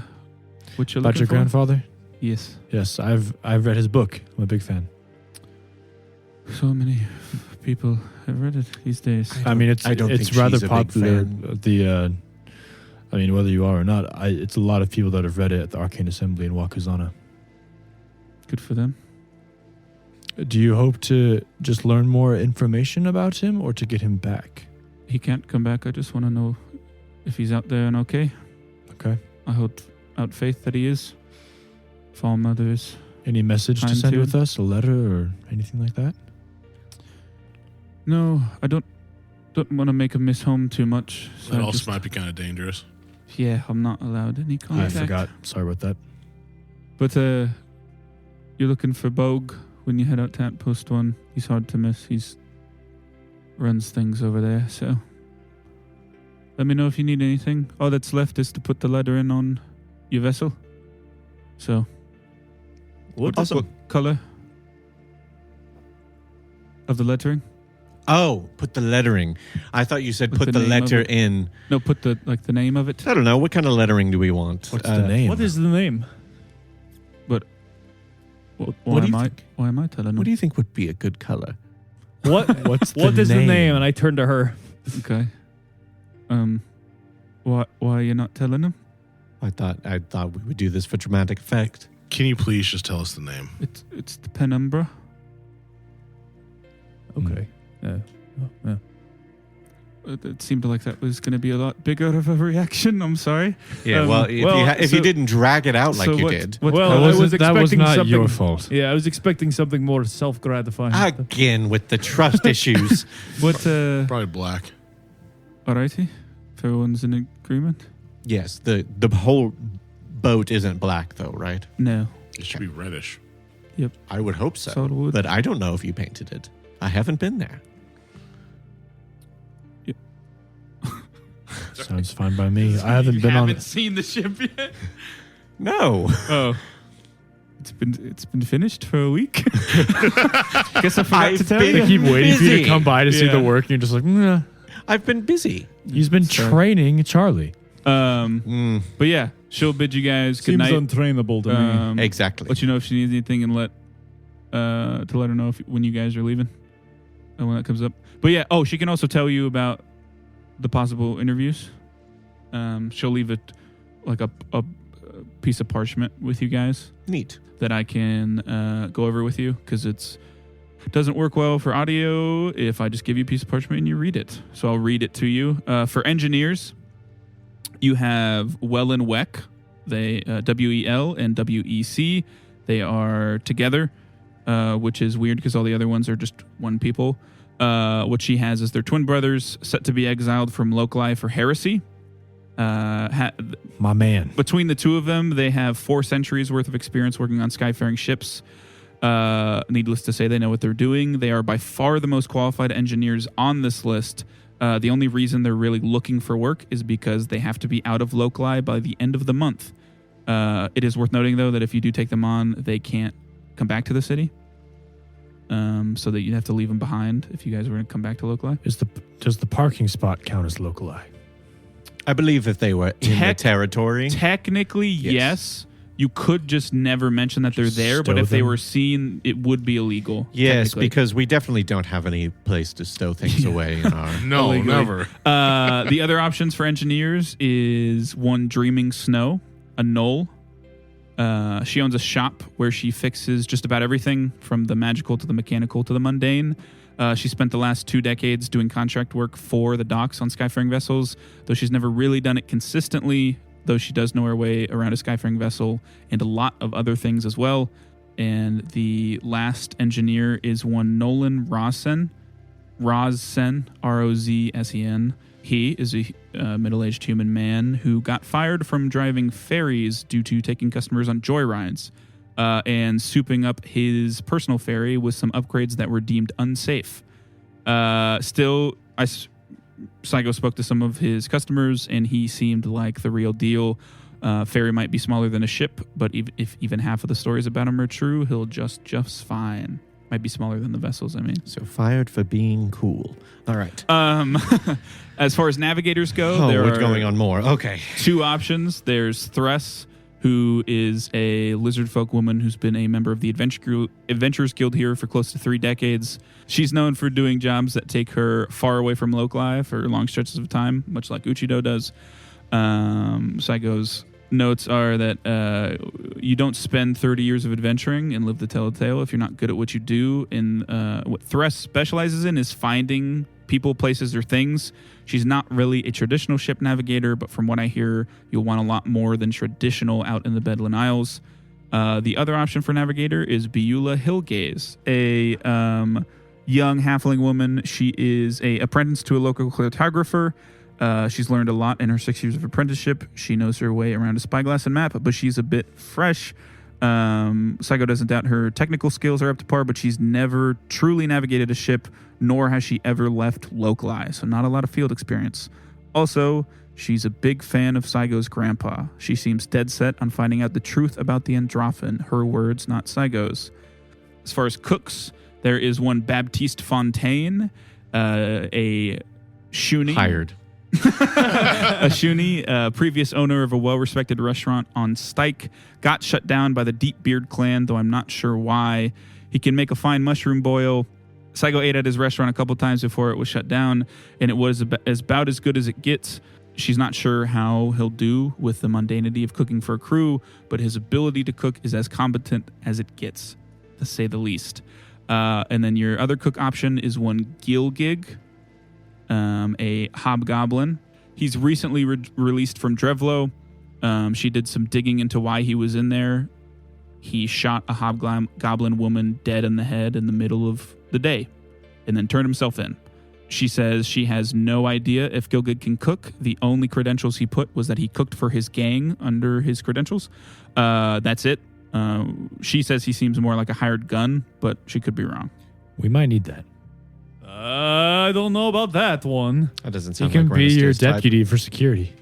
what you're About looking your for? grandfather? Yes. Yes, I've read his book. I'm a big fan. So many people have read it these days. I mean, I don't it's think rather she's a big popular. fan. I mean, whether you are or not, it's a lot of people that have read it at the Arcane Assembly in Wakuzana. Good for them. Do you hope to just learn more information about him or to get him back? He can't come back. I just want to know if he's out there and okay. Okay. I hold out faith that he is. If all mother is. Any message to Time send to- with us? A letter or anything like that? No, I don't want to make him miss home too much. So That I also just- might be kind of dangerous. Yeah, I'm not allowed any contact. I forgot. Sorry about that. But you're looking for Bogue when you head out to Outpost 1. He's hard to miss. He's runs things over there, so let me know if you need anything. All that's left is to put the letter in on your vessel. So what color of the lettering? Oh, put the lettering. I thought you said Put put the the name of letter it. in. No, put the the name of it. I don't know. What kind of lettering do we want? What's the name? What is the name? what do you think? Why am I telling him? What do you think would be a good color? What What's What is the name? And I turn to her. Okay. Why are you not telling him? I thought we would do this for dramatic effect. Can you please just tell us the name? It's the Penumbra. Okay. Yeah. It seemed like that was going to be a lot bigger of a reaction. I'm sorry. Yeah. Um, well, if well, you so- didn't drag it out like so you what- did. what Well, color- I was that was expecting not something- your fault. Yeah, I was expecting something more self-gratifying. Again with the trust issues. what? Probably black. Alrighty. If everyone's in agreement. Yes. The whole boat isn't black though, right? No. It should be reddish. I would hope so. Solid wood. But I don't know if you painted it. I haven't been there. Sounds fine by me. I haven't been on. Seen the ship yet? No. Oh, it's been finished for a week. Guess I forgot to tell They you. keep waiting for you busy. to come by to see Yeah. the work, and you're just like, nah. I've been busy. He's been training Charlie. But yeah, she'll bid you guys good Seems night. untrainable to me. Exactly. Let you know if she needs anything and let her know when you guys are leaving when that comes up. But yeah, she can also tell you about the possible interviews. She'll leave it like a piece of parchment with you guys Neat. that I can go over with you because it doesn't work well for audio if I just give you a piece of parchment and you read it. So I'll read it to you. For engineers, you have Well and Weck. They WEL and WEC. They are together, which is weird because all the other ones are just one people. What she has is their twin brothers set to be exiled from Locali for heresy. My man. Between the two of them, they have 4 centuries worth of experience working on skyfaring ships. Needless to say, they know what they're doing. They are by far the most qualified engineers on this list. The only reason they're really looking for work is because they have to be out of Locali by the end of the month. It is worth noting, though, that if you do take them on, they can't come back to the city. So that you'd have to leave them behind if you guys were going to come back to Locali. Does the parking spot count as locali? I believe if they were in the territory. Technically, yes. You could just never mention that they're there, but Stow if they them. were seen, it would be illegal. Yes, technically. because we definitely don't have any place to stow things away in our. No, Illegally. never. The other options for engineers is one Dreaming Snow, a knoll. She owns a shop where she fixes just about everything from the magical to the mechanical to the mundane. She spent the last 2 decades doing contract work for the docks on skyfaring vessels, though she's never really done it consistently, though she does know her way around a skyfaring vessel and a lot of other things as well. And the last engineer is one Nolan Rozsen, Rozsen. He is a middle-aged human man who got fired from driving ferries due to taking customers on joyrides and souping up his personal ferry with some upgrades that were deemed unsafe. Still, Saigo spoke to some of his customers, and he seemed like the real deal. Ferry might be smaller than a ship, but if even half of the stories about him are true, he'll just fine. Might be smaller than the vessels, I mean. So fired for being cool. All right. As far as navigators go, there we're are going on more. Okay. 2 options. There's Thress, who is a lizard folk woman who's been a member of the Adventurers Guild here for close to 3 decades. She's known for doing jobs that take her far away from Locali for long stretches of time, much like Uchido does. Saigo's notes are that you don't spend 30 years of adventuring and live to tell a tale if you're not good at what you do. And what Thress specializes in is finding people, places, or things. She's not really a traditional ship navigator, but from what I hear, you'll want a lot more than traditional out in the Bedouin Isles. The other option for navigator is Beulah Hillgaze, a young halfling woman. She is an apprentice to a local cartographer. She's learned a lot in her 6 years of apprenticeship. She knows her way around a spyglass and map, but she's a bit fresh. Saigo doesn't doubt her technical skills are up to par, but she's never truly navigated a ship, nor has she ever left Locali, so not a lot of field experience. Also, she's a big fan of Saigo's grandpa. She seems dead set on finding out the truth about the Androphen. Her words, not Saigo's. As far as cooks, there is one Baptiste Fontaine, a Shuni. Hired. A Shuni, previous owner of a well-respected restaurant on Stike, got shut down by the Deep Beard clan, though I'm not sure why. He can make a fine mushroom boil. Saigo ate at his restaurant a couple times before it was shut down, and it was about as good as it gets. She's not sure how he'll do with the mundanity of cooking for a crew, but his ability to cook is as competent as it gets, to say the least. And then your other cook option is one Gilgig, a hobgoblin. He's recently released from Drevlo. She did some digging into why he was in there. He shot a hobgoblin woman dead in the head in the middle of the day and then turned himself in. She says she has no idea if Gilgig can cook. The only credentials he put was that he cooked for his gang under his credentials. That's it. She says he seems more like a hired gun, but she could be wrong. We might need that. I don't know about that one. That doesn't He sound can like be your Renastair's type. deputy for security.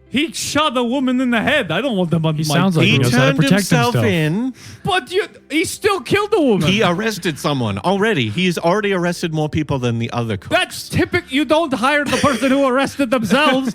He shot a woman in the head. I don't want them on He my sounds like He he knows how to turned protect himself himself. in. But he still killed a woman. He arrested someone already. He's already arrested more people than the other cooks. That's typical. You don't hire the person who arrested themselves.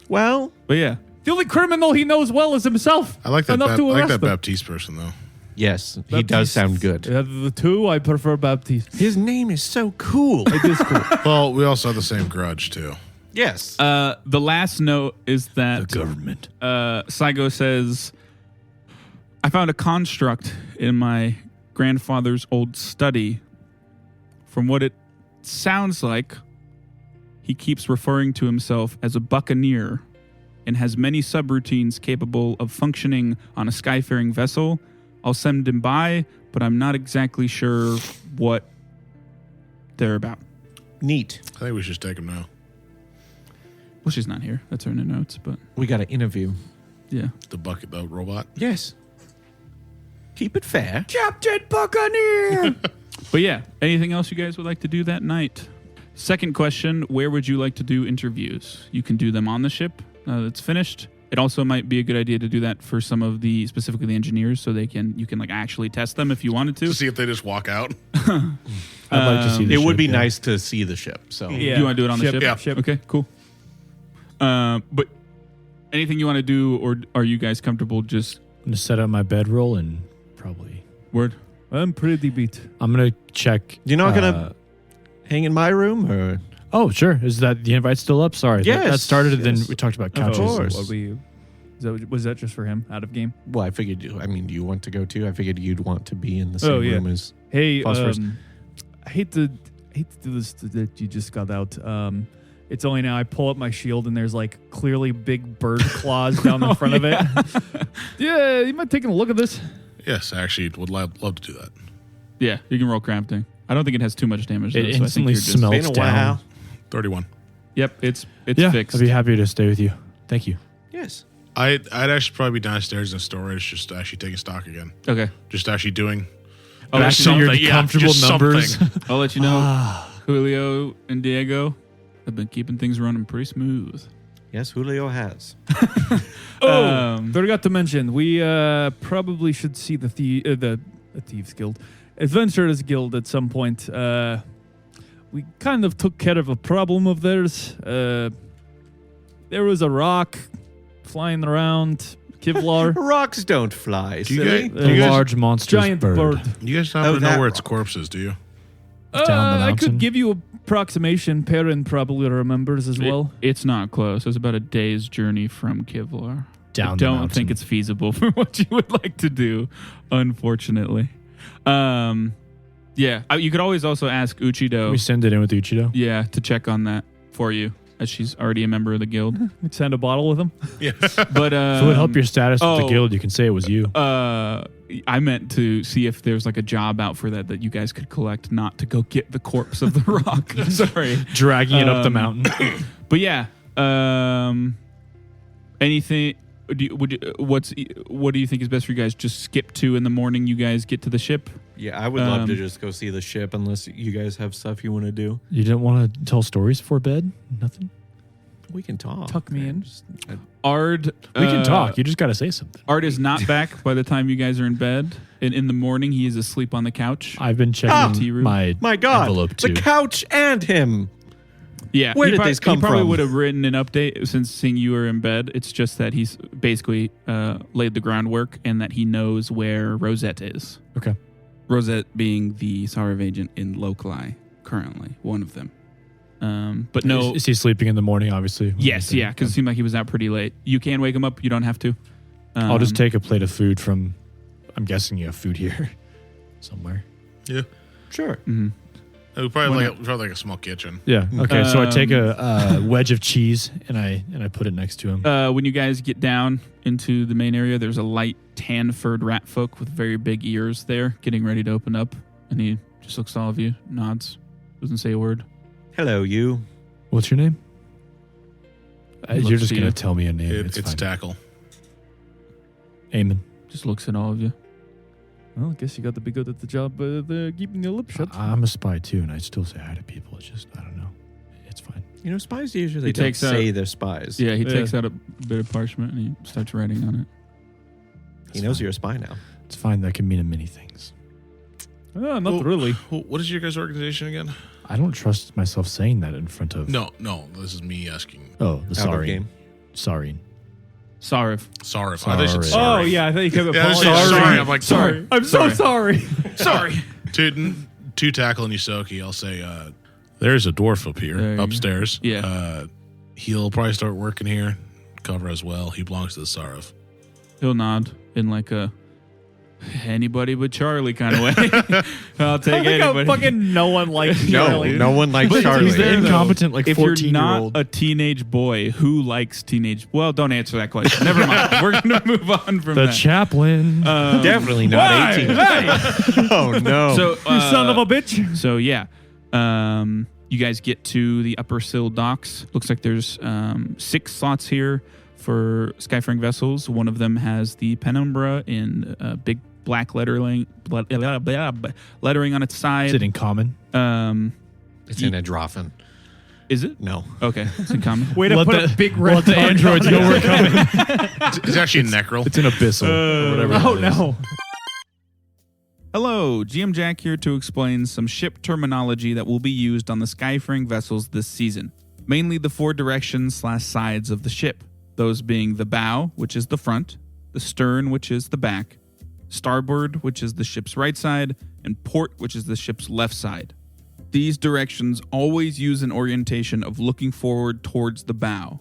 Well, But yeah, The only criminal he knows well is himself. I like that. Enough to I like arrest that him. Baptiste person though. yes, he does sound good. Out of the two, I prefer Baptiste. His name is so cool. It is cool. Well, we also have the same grudge too. Yes. the last note is that Government. Saigo says, I found a construct in my grandfather's old study. From what it sounds like, he keeps referring to himself as a buccaneer and has many subroutines capable of functioning on a skyfaring vessel. I'll send him by, but I'm not exactly sure what they're about. Neat. I think we should just take him now. Well, she's not here. That's her in the notes, but We got an interview. yeah. The robot. Yes. Keep it fair. Captain Buccaneer! But yeah, anything else you guys would like to do that night? Second question, where would you like to do interviews? You can do them on the ship that's finished. It also might be a good idea to do that for some of specifically the engineers, so you can like actually test them if you wanted to. To see if they just walk out. I'd like to see the It would ship, be yeah. nice to see the ship. So Yeah. You want to do it on the Ship, ship? yeah. Okay, cool. But anything you want to do, or are you guys comfortable just I'm going to set up my bedroll and probably... word? I'm pretty beat. I'm going to check... you're not gonna hang in my room, or Oh, sure. Is that the invite still up? Sorry. Yes, That started, and then yes. we talked about Of couches. course. Was that just for him out of game? well, I figured. I mean, do you want to go too? I figured you'd want to be in the same room as. Hey, Phosphorus. I hate to do this that you just got out. It's only now I pull up my shield and there's like clearly big bird claws down in front of it. Yeah, you mind taking a look at this? Yes, I actually would love to do that. Yeah, you can roll crafting. I don't think it has too much damage. It though, so I think instantly you're just- smells Been a down. while. 31. Yep, it's Yeah, fixed. I'd be happy to stay with you. Thank you. Yes. I'd actually probably be downstairs in storage, just actually taking stock again. Okay, Just actually doing. Back to your something, yeah, comfortable just numbers. something. I'll let you know. Julio and Diego have been keeping things running pretty smooth. Yes, Julio has. Forgot to mention, we probably should see the Thieves Guild, Adventurers Guild at some point. We kind of took care of a problem of theirs. There was a rock flying around Kevlar. Rocks don't fly. Do you silly. guys- A large monstrous Giant bird. bird. You guys don't Oh, happen to that know where its rock. corpse is, do you? Down the I mountain? could give you approximation. Perrin probably remembers as well. It's not close. It's about a day's journey from Kevlar. Down I the don't mountain. think it's feasible for what you would like to do, unfortunately. Yeah, you could always also ask Uchido. We send it in with Uchido. Yeah, to check on that for you, as she's already a member of the guild. We'd send a bottle with him. Yeah. But If it would help your status with the oh. guild, you can say it was you. I meant to see if there's like a job out for that you guys could collect, not to go get the corpse of the rock. Sorry, Dragging it up the mountain. but yeah. Anything? What do you think is best for you guys? Just skip to in the morning. You guys get to the ship. Yeah, I would love to just go see the ship, unless you guys have stuff you want to do. You didn't want to tell stories before bed? Nothing? We can talk. Tuck me in. Ard, We can talk. You just got to say something. Art is not back by the time you guys are in bed. And in the morning, he is asleep on the couch. I've been checking tea room. My God, envelope the too. couch and him. Yeah, Where he did these come He probably from? would have written an update since seeing you were in bed. It's just that he's basically laid the groundwork and that he knows where Rosette is. Okay. Rosette being the Sarv agent in Locali currently, one of them. But no. Is he sleeping in the morning, obviously? Yes, yeah, because it seemed like he was out pretty late. You can wake him up. You don't have to. I'll just take a plate of food from, I'm guessing you have food here somewhere. Yeah. Sure. Mm-hmm. We probably like a small kitchen. Yeah. Okay. So I take a wedge of cheese and I put it next to him. When you guys get down into the main area, there's a light tan-furred rat folk with very big ears there, getting ready to open up. And he just looks at all of you, nods, doesn't say a word. Hello, you. What's your name? You're looks just to going you. to tell me a name. It's fine. Tackle. Amen. Just looks at all of you. Well, I guess you got to be good at the job keeping your lip shut. I'm a spy too, and I still say hi to people. It's just, I don't know. It's fine. You know, spies usually He don't takes out- say they're spies. Yeah, he takes out a bit of parchment and he starts writing on it. He knows you're a spy now. It's fine. That can mean many things. Not really. What is your guys' organization again? I don't trust myself saying that in front of. No. This is me asking. Oh, the Out of sorry. game. Sorry. Sarif. Sorry. I thought you said Sorry. sorry. Oh, yeah, I thought you kept Yeah, I apologizing. said sorry. I'm like, Sorry. I'm so sorry. Sorry. Two tackle and Yusoki. I'll say, there's a dwarf up There here, you go. upstairs. Yeah. He'll probably start working here. Cover as well. He belongs to the Sarif. He'll nod in like a anybody but Charlie kind of way. I'll take I think anybody. fucking no one likes No, Charlie. no one likes But Charlie. he's there, though. Incompetent, like If you're 14-year-old. not a teenage boy, who likes teenage? Well, don't answer that question. Never mind. We're gonna move on from The that. chaplain. Definitely not 18. Oh, no. So, You son of a bitch. So yeah, you guys get to the upper sill docks. Looks like there's 6 slots here for skyfaring vessels. One of them has the penumbra in big black lettering on its Is side. it in common? it's in a Dwarven. Is it? No. Okay, it's in common. Way to Let put the- a big red Let the target androids on know it. we're coming. It's actually a Necrol. It's an abyssal. or whatever. Oh, that is. no. Hello, GM Jack here to explain some ship terminology that will be used on the skyfaring vessels this season. Mainly the 4 directions/sides of the ship, those being the bow, which is the front, the stern, which is the back, starboard, which is the ship's right side, and port, which is the ship's left side. These directions always use an orientation of looking forward towards the bow.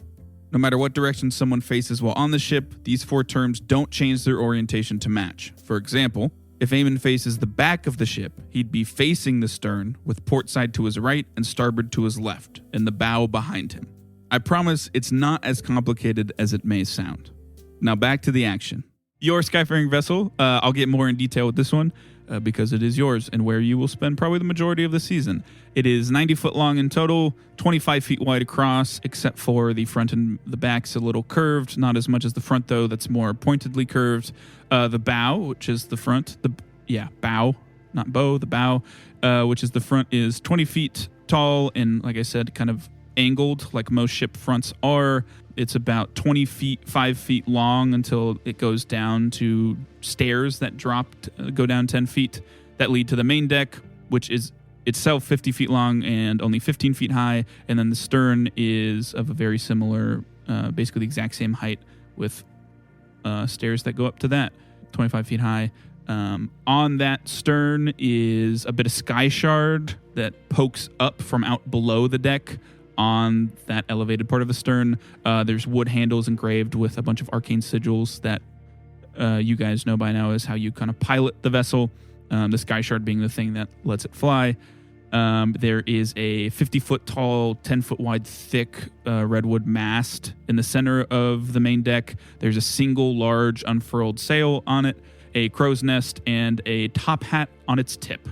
No matter what direction someone faces while on the ship, these 4 terms don't change their orientation to match. For example, if Eamon faces the back of the ship, he'd be facing the stern, with port side to his right and starboard to his left, and the bow behind him. I promise it's not as complicated as it may sound. Now back to the action. Your skyfaring vessel, I'll get more in detail with this one, because it is yours and where you will spend probably the majority of the season. It is 90 foot long in total, 25 feet wide across, except for the front and the back's a little curved, not as much as the front though, that's more pointedly curved. The bow, which is the front, bow, not bow, the bow, which is the front, is 20 feet tall and, like I said, kind of angled like most ship fronts are. It's about 5 feet long until it goes down to stairs that go down 10 feet that lead to the main deck, which is itself 50 feet long and only 15 feet high. And then the stern is of a very similar, basically the exact same height with stairs that go up to that, 25 feet high. On that stern is a bit of sky shard that pokes up from out below the deck. On that elevated part of the stern, there's wood handles engraved with a bunch of arcane sigils that you guys know by now is how you kind of pilot the vessel, the sky shard being the thing that lets it fly. There is a 50-foot tall, 10-foot wide, thick redwood mast in the center of the main deck. There's a single large unfurled sail on it, a crow's nest, and a top hat on its tip.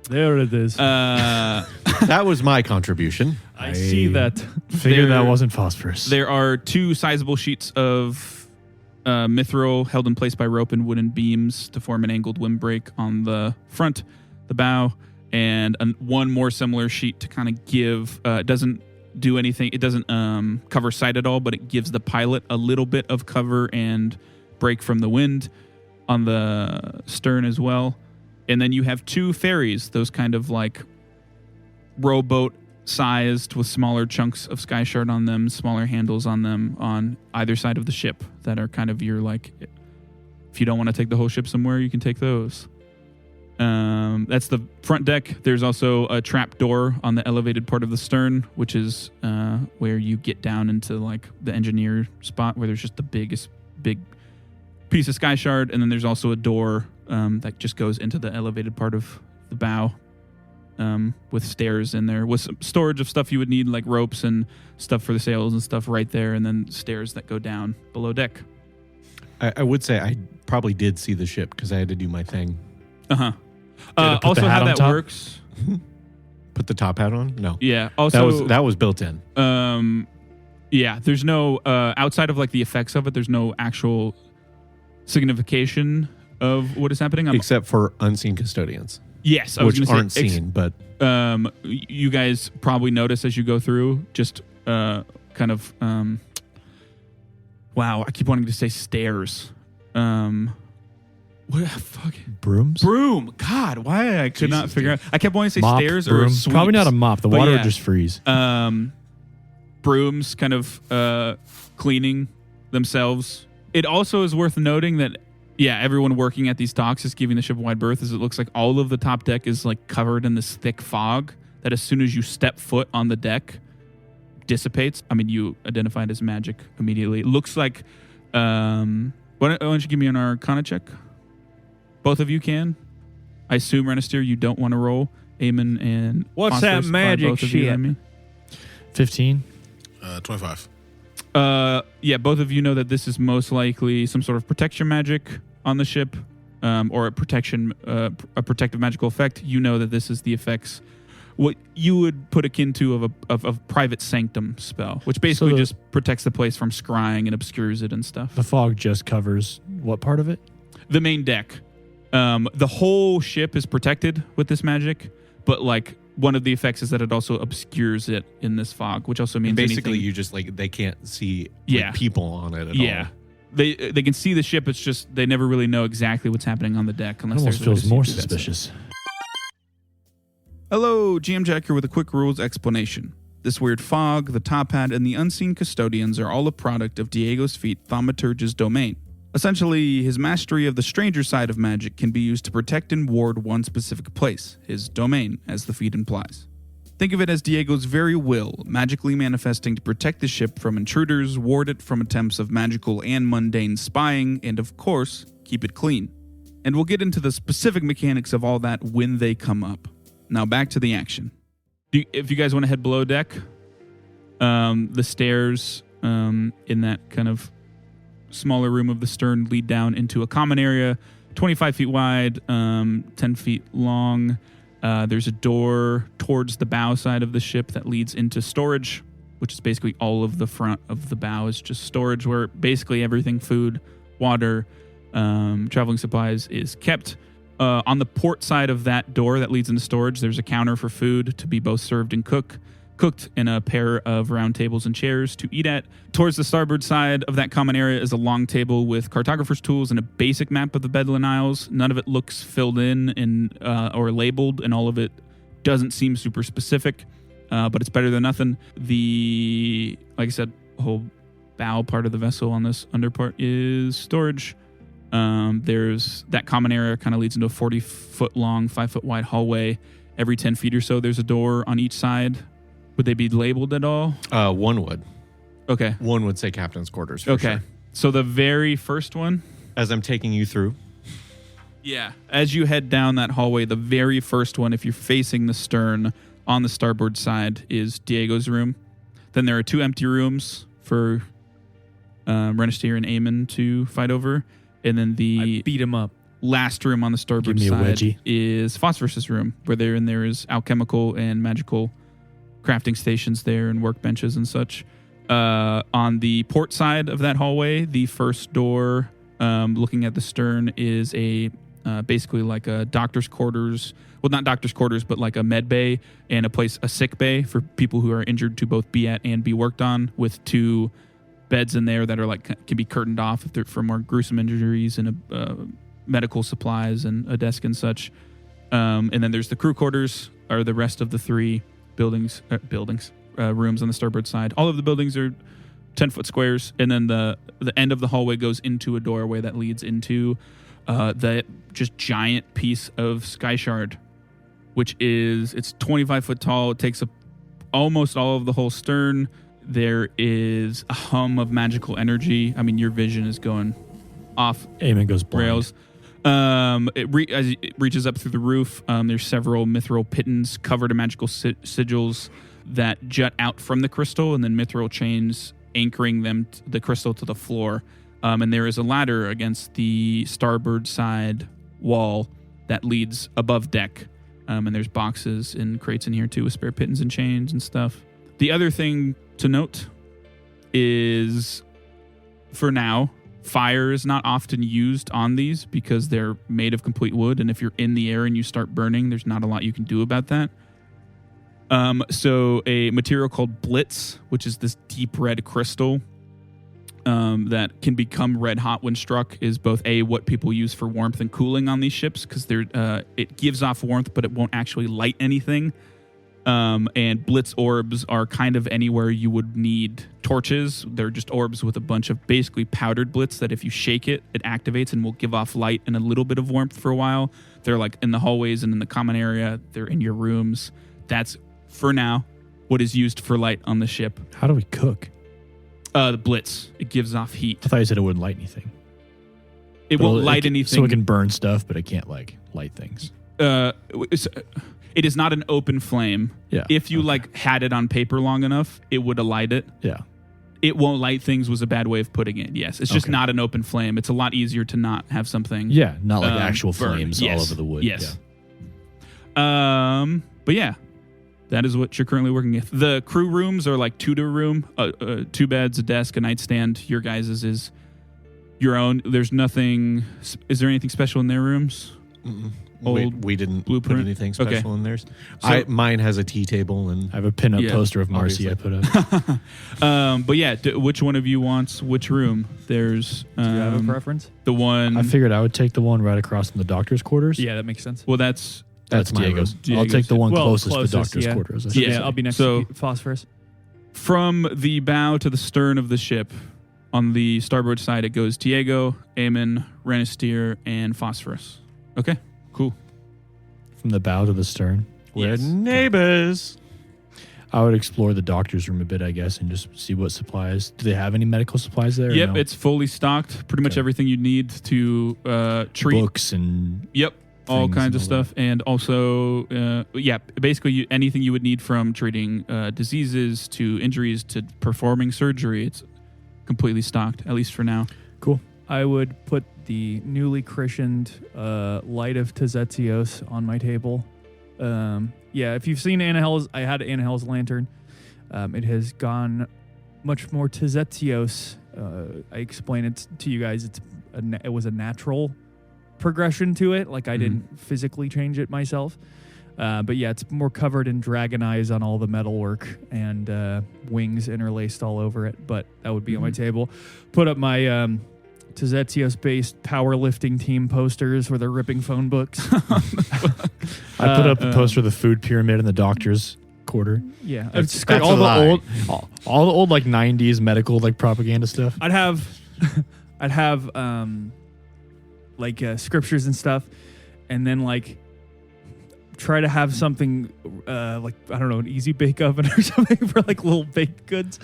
There it is. That was my contribution. I see that. Figured There- that wasn't phosphorus. There are 2 sizable sheets of mithril held in place by rope and wooden beams to form an angled windbreak on the front, the bow, and one more similar sheet to kind of give, it doesn't do anything, it doesn't cover sight at all, but it gives the pilot a little bit of cover and break from the wind on the stern as well. And then you have 2 ferries, those kind of like rowboat sized with smaller chunks of sky shard on them, smaller handles on them on either side of the ship that are kind of your like, if you don't want to take the whole ship somewhere, you can take those. That's the front deck. There's also a trap door on the elevated part of the stern, which is where you get down into like the engineer spot where there's just the big piece of sky shard. And then there's also a door that just goes into the elevated part of the bow, with stairs in there with some storage of stuff you would need, like ropes and stuff for the sails and stuff right there, and then stairs that go down below deck. I would say I probably did see the ship because I had to do my thing. Uh-huh. Did it put Also the hat how on that top? works. Put the top hat on? No. Yeah. Also that was built in. yeah, there's no outside of like the effects of it, there's no actual signification of what is happening. Except for unseen custodians, Yes, I was which going to say aren't seen, but you guys probably notice as you go through, just kind of. Wow, I keep wanting to say stairs. What the fuck? Brooms? Broom. God, why I could not Jesus, figure out. I kept wanting to say Mop, stairs broom. or sweeps. Probably not a mop. The But water yeah. would just freeze. Brooms kind of cleaning themselves. It also is worth noting that, yeah, everyone working at these docks is giving the ship a wide berth, as it looks like all of the top deck is like covered in this thick fog that as soon as you step foot on the deck dissipates. I mean, you identify it as magic immediately. It looks like, why don't you give me an Arcana check? Both of you can. I assume, Renister, you don't want to roll. Eamon and What's that Phosphorus, magic both of you shit? and me. 15. 25. Yeah, both of you know that this is most likely some sort of protection magic on the ship, or a protective magical effect. You know that this is the effects, what you would put akin to of a private sanctum spell, which basically just protects the place from scrying and obscures it and stuff. The fog just covers what part of it? The main deck. The whole ship is protected with this magic, but like one of the effects is that it also obscures it in this fog, which also means basically anything, you just like they can't see Yeah. people on it at yeah. all. They can see the ship. It's just they never really know exactly what's happening on the deck It unless almost there's a way to feels see more through that stuff. suspicious. Hello, GM Jack here with a quick rules explanation. This weird fog, the top hat, and the unseen custodians are all a product of Diego's feat Thaumaturge's domain. Essentially, his mastery of the stranger side of magic can be used to protect and ward one specific place, his domain, as the feat implies. Think of it as Diego's very will, magically manifesting to protect the ship from intruders, ward it from attempts of magical and mundane spying, and of course, keep it clean. And we'll get into the specific mechanics of all that when they come up. Now back to the action. If you guys want to head below deck, the stairs in that kind of smaller room of the stern lead down into a common area, 25 feet wide, 10 feet long. There's a door towards the bow side of the ship that leads into storage, which is basically all of the front of the bow is just storage where basically everything, food, water, traveling supplies is kept. On the port side of that door that leads into storage, there's a counter for food to be both served and cooked in a pair of round tables and chairs to eat at. Towards the starboard side of that common area is a long table with cartographer's tools and a basic map of the Bedouin Isles. None of it looks filled in or labeled, and all of it doesn't seem super specific, but it's better than nothing. Like I said, whole bow part of the vessel on this under part is storage. There's that common area kind of leads into a 40-foot long, 5-foot wide hallway. Every 10 feet or so, there's a door on each side. Would they be labeled at all? One would. Okay. One would say captain's quarters for Okay. sure. So the very first one? As I'm taking you through. Yeah. As you head down that hallway, the very first one, if you're facing the stern on the starboard side, is Diego's room. Then there are 2 empty rooms for Renister and Eamon to fight over. And then the I beat him up. last room on the starboard Give me a side wedgie. is Phosphorus' room, where there is alchemical and magical crafting stations there and workbenches and such. On the port side of that hallway, the first door looking at the stern is a basically like a doctor's quarters. Well, not doctor's quarters, but like a med bay and a sick bay for people who are injured to both be at and be worked on, with 2 beds in there that are like can be curtained off if they're for more gruesome injuries, and medical supplies and a desk and such. And then there's the crew quarters, are the rest of the 3 rooms on the starboard side. All of the buildings are 10-foot squares, and then the end of the hallway goes into a doorway that leads into the just giant piece of sky shard, which it's 25 foot tall. It takes up almost all of the whole stern. There is a hum of magical energy. I mean, your vision is going off Eamon goes blind. rails. As it reaches up through the roof, there's several mithril pittons covered in magical sigils that jut out from the crystal, and then mithril chains anchoring the crystal to the floor. And there is a ladder against the starboard side wall that leads above deck. And there's boxes and crates in here too with spare pittons and chains and stuff. The other thing to note is, for now, Fire is not often used on these because they're made of complete wood, and if you're in the air and you start burning, there's not a lot you can do about that. So a material called blitz, which is this deep red crystal that can become red hot when struck, is both what people use for warmth and cooling on these ships, because it gives off warmth, but it won't actually light anything. And blitz orbs are kind of anywhere you would need torches. They're just orbs with a bunch of basically powdered blitz that if you shake it, it activates and will give off light and a little bit of warmth for a while. They're like in the hallways and in the common area. They're in your rooms. That's, for now, what is used for light on the ship. How do we cook? The blitz. It gives off heat. I thought you said it wouldn't light anything. It won't light anything. So it can burn stuff, but it can't like light things. It is not an open flame. Yeah. If you had it on paper long enough, it would light it. Yeah. It won't light things was a bad way of putting it. Yes. It's just not an open flame. It's a lot easier to not have something. Yeah. Not like actual burn. flames Yes. all over the wood. Yes. Yeah. But yeah, that is what you're currently working with. The crew rooms are like Tudor room, 2 beds, a desk, a nightstand. Your guys's is your own. There's nothing. Is there anything special in their rooms? Mm-mm. Old we didn't blueprint? put anything special in theirs. So- Mine has a tea table and I have a pin-up Yeah, poster of Marcy obviously. I put up. But yeah, which one of you wants which room? There's Do you have a preference? the one. I figured I would take the one right across from the doctor's quarters. Yeah, that makes sense. well, that's That's my Diego's. room. I'll Diego's, take the one Well, closest to the closest, doctor's yeah. quarters. I should Yeah, say. I'll be next So- to Phosphorus. from the bow to the stern of the ship. On the starboard side, it goes Diego, Eamon, Renisteer, and Phosphorus. Okay, cool. From the bow to the stern. we're Yes. neighbors. I would explore the doctor's room a bit, I guess, and just see what supplies. Do they have any medical supplies there? or Yep, no? it's fully stocked. Pretty much Okay. everything you need to treat. books and Yep, all things kinds and of all stuff. And also, basically anything you would need from treating diseases to injuries to performing surgery. It's completely stocked, at least for now. I would put the newly christened Light of Tezetsios on my table. If you've seen Anahel's, I had Anahel's lantern. It has gone much more Tezetsios. I explained it to you guys. It was a natural progression to it. Like I didn't physically change it myself. But yeah, it's more covered in dragon eyes on all the metalwork and wings interlaced all over it. But that would be on my table. Put up my Tezetsios-based powerlifting team posters where they're ripping phone books. I put up a poster of the food pyramid in the doctor's quarter. Yeah, It's that's all a the lie. all the old like 90s medical like propaganda stuff. I'd have scriptures and stuff, and then like try to have something like I don't know, an easy bake oven or something for like little baked goods.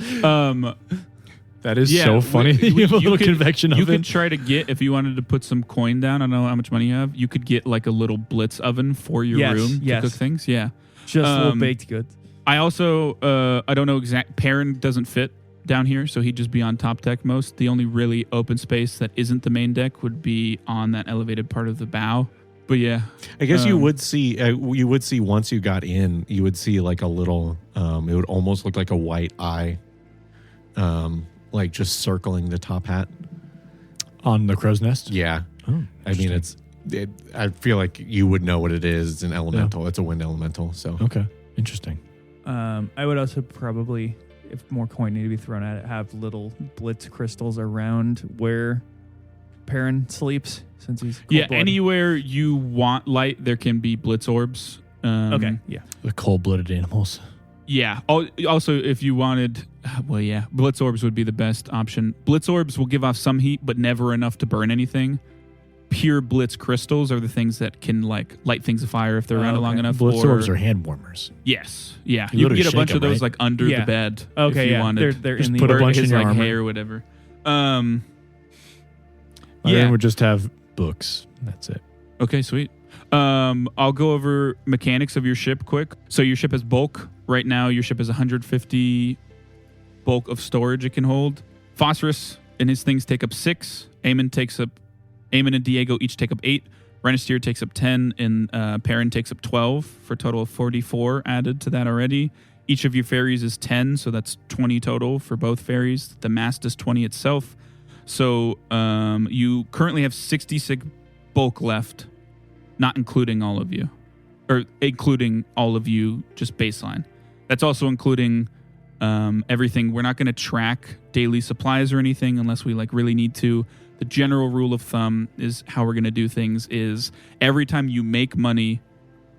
That is Yeah, so funny. You have a little could- convection You oven. could try to get, if you wanted to put some coin down, I don't know how much money you have, you could get like a little blitz oven for your Yes, room yes. to cook things. Yeah. Just little Um, baked goods. I also, I don't know exact, Perrin doesn't fit down here, so he'd just be on top deck most. The only really open space that isn't the main deck would be on that elevated part of the bow. But yeah. I guess you would see once you got in, you would see like a little, it would almost look like a white eye, like just circling the top hat. On the crow's nest. Yeah. Oh, I mean, I feel like you would know what it is. It's an elemental. It's a wind elemental. So okay. Interesting. I would also probably, if more coin needed to be thrown at it, have little blitz crystals around where Perrin sleeps, since he's cold-blooded. Anywhere you want light, there can be blitz orbs. Okay, yeah. The cold-blooded animals. Yeah. Also, if you wanted, blitz orbs would be the best option. Blitz orbs will give off some heat, but never enough to burn anything. Pure blitz crystals are the things that can like light things afire if they're around long enough. Blitz orbs are hand warmers. Yes. Yeah. You You can literally get a bunch shake of them, those right? like under Yeah. the bed. Okay, if you yeah. wanted. They're Just in the put a Or bunch his in your like armor. hay or whatever. My Yeah. room would just have books. That's it. Okay, sweet. I'll go over mechanics of your ship quick. So your ship has bulk. Right now, your ship has 150 bulk of storage it can hold. Phosphorus and his things take up 6. Eamon and Diego each take up 8. Renisteer takes up 10, and Perrin takes up 12 for a total of 44 added to that already. Each of your ferries is 10, so that's 20 total for both ferries. The mast is 20 itself. So you currently have 66 bulk left, not including all of you. Or including all of you, just baseline. That's also including everything. We're not going to track daily supplies or anything unless we like really need to. The general rule of thumb is how we're going to do things is every time you make money,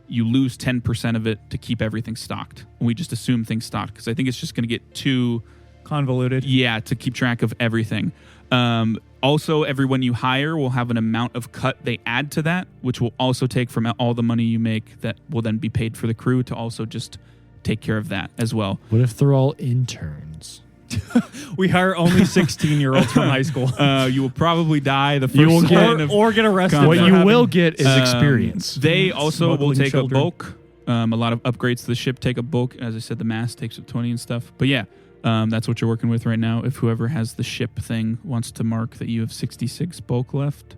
you lose 10% of it to keep everything stocked. And we just assume things stocked because I think it's just going to get too convoluted. Yeah, to keep track of everything. Also, everyone you hire will have an amount of cut they add to that, which will also take from all the money you make that will then be paid for the crew to also just take care of that as well. What if they're all interns? We hire only 16-year-olds from high school. You will probably die the first You will line get, of or get arrested. What for you having- will get is experience. They also will Smuggling take children. a bulk. A lot of upgrades to the ship take a bulk. As I said, the mast takes up 20 and stuff. But yeah, that's what you're working with right now. If whoever has the ship thing wants to mark that you have 66 bulk left.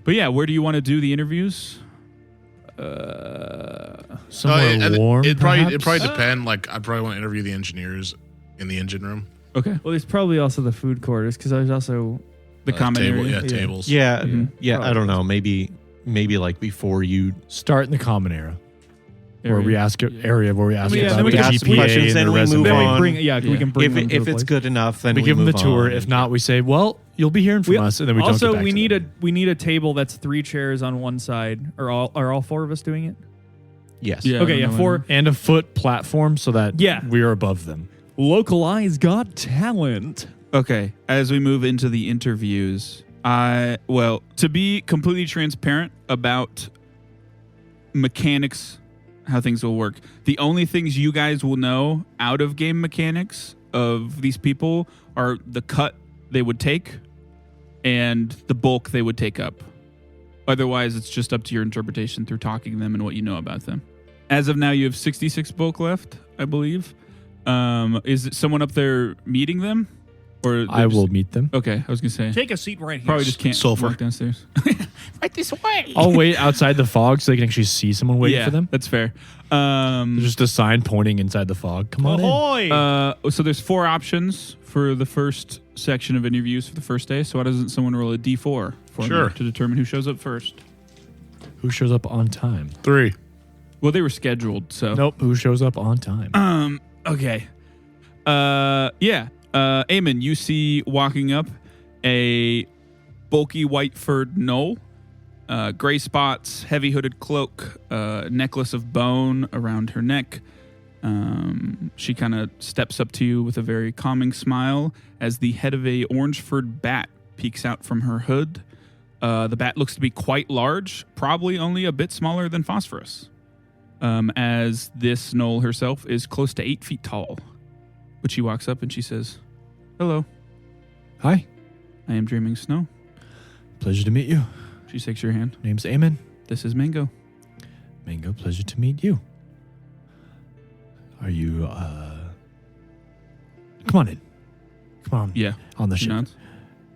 But yeah, where do you want to do the interviews? Somewhere warm. It probably perhaps? depend. Like I probably want to interview the engineers in the engine room. Okay. Well, there's probably also the food quarters because there's also The common table, area. yeah, tables. Yeah, Mhm. yeah. I don't know. Maybe like before you Start in the common era. Where Area. we ask area where we ask Yeah, about then we the can ask GPA questions, and then the we move resume. then on. we bring. Yeah, we Yeah. can bring them to if the it's place. good enough, then We give them the move tour. on. If not, we say, well, you'll be hearing from us, and then we don't also get back we to need them. we need a table that's 3 chairs on one side. Are all 4 of us doing it? Yes. Yeah. I Okay, don't yeah, know 4. and a foot platform so that Yeah. we are above them. Localized got talent. Okay, as we move into the interviews, to be completely transparent about mechanics, how things will work, the only things you guys will know out of game mechanics of these people are the cut they would take and the bulk they would take up. Otherwise, it's just up to your interpretation through talking to them and what you know about them. As of now, you have 66 bulk left, I believe. Is it someone up there meeting them? Or I will meet them. Okay, I was gonna say Take a seat right here. probably just can't Sulfur. walk downstairs. Right this way. I'll wait outside the fog so they can actually see someone waiting yeah, for them. that's fair. There's just a sign pointing inside the fog. Come on in. Ahoy! So there's 4 options for the first section of interviews for the first day. So why doesn't someone roll a D4 for Sure. me to determine who shows up first? Who shows up on time? 3. Well, they were scheduled, so Nope. Who shows up on time? Okay. Eamon, you see walking up a bulky white furred gnoll, gray spots, heavy hooded cloak, necklace of bone around her neck. She kind of steps up to you with a very calming smile as the head of a orange furred bat peeks out from her hood. The bat looks to be quite large, probably only a bit smaller than Phosphorus, as this gnoll herself is close to 8 feet tall. But she walks up and she says, "Hello, Hi. I am Dreaming Snow." Pleasure to meet you. She shakes your hand. Name's Eamon. "This is Mango." Mango, pleasure to meet you. Are you, Come on in. Come on. Yeah. On the She ship. nods.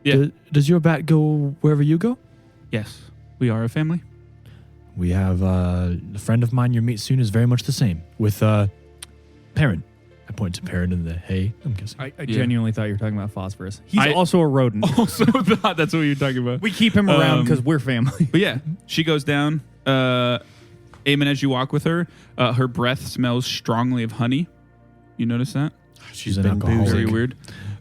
Yeah. Does your bat go wherever you go? Yes, we are a family. We have a friend of mine you'll meet soon is very much the same with Perrin. I point to Perrin in the hay, I'm guessing. I genuinely thought you were talking about Phosphorus. He's also a rodent. Also thought that's what you're talking about. We keep him around because we're family. But yeah, she goes down. Eamon, as you walk with her, her breath smells strongly of honey. You notice that? She's an been alcoholic. Very weird.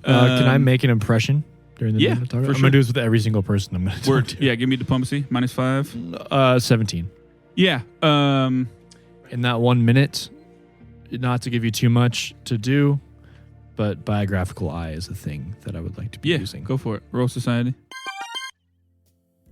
Can I make an impression during the yeah, minute talk? for I'm sure. going to do this with every single person I'm going to Word. talk to. Yeah, give me diplomacy. -5. 17. Yeah. In that 1 minute, not to give you too much to do, but biographical eye is a thing that I would like to be Yeah, using. go for it. Roll Society.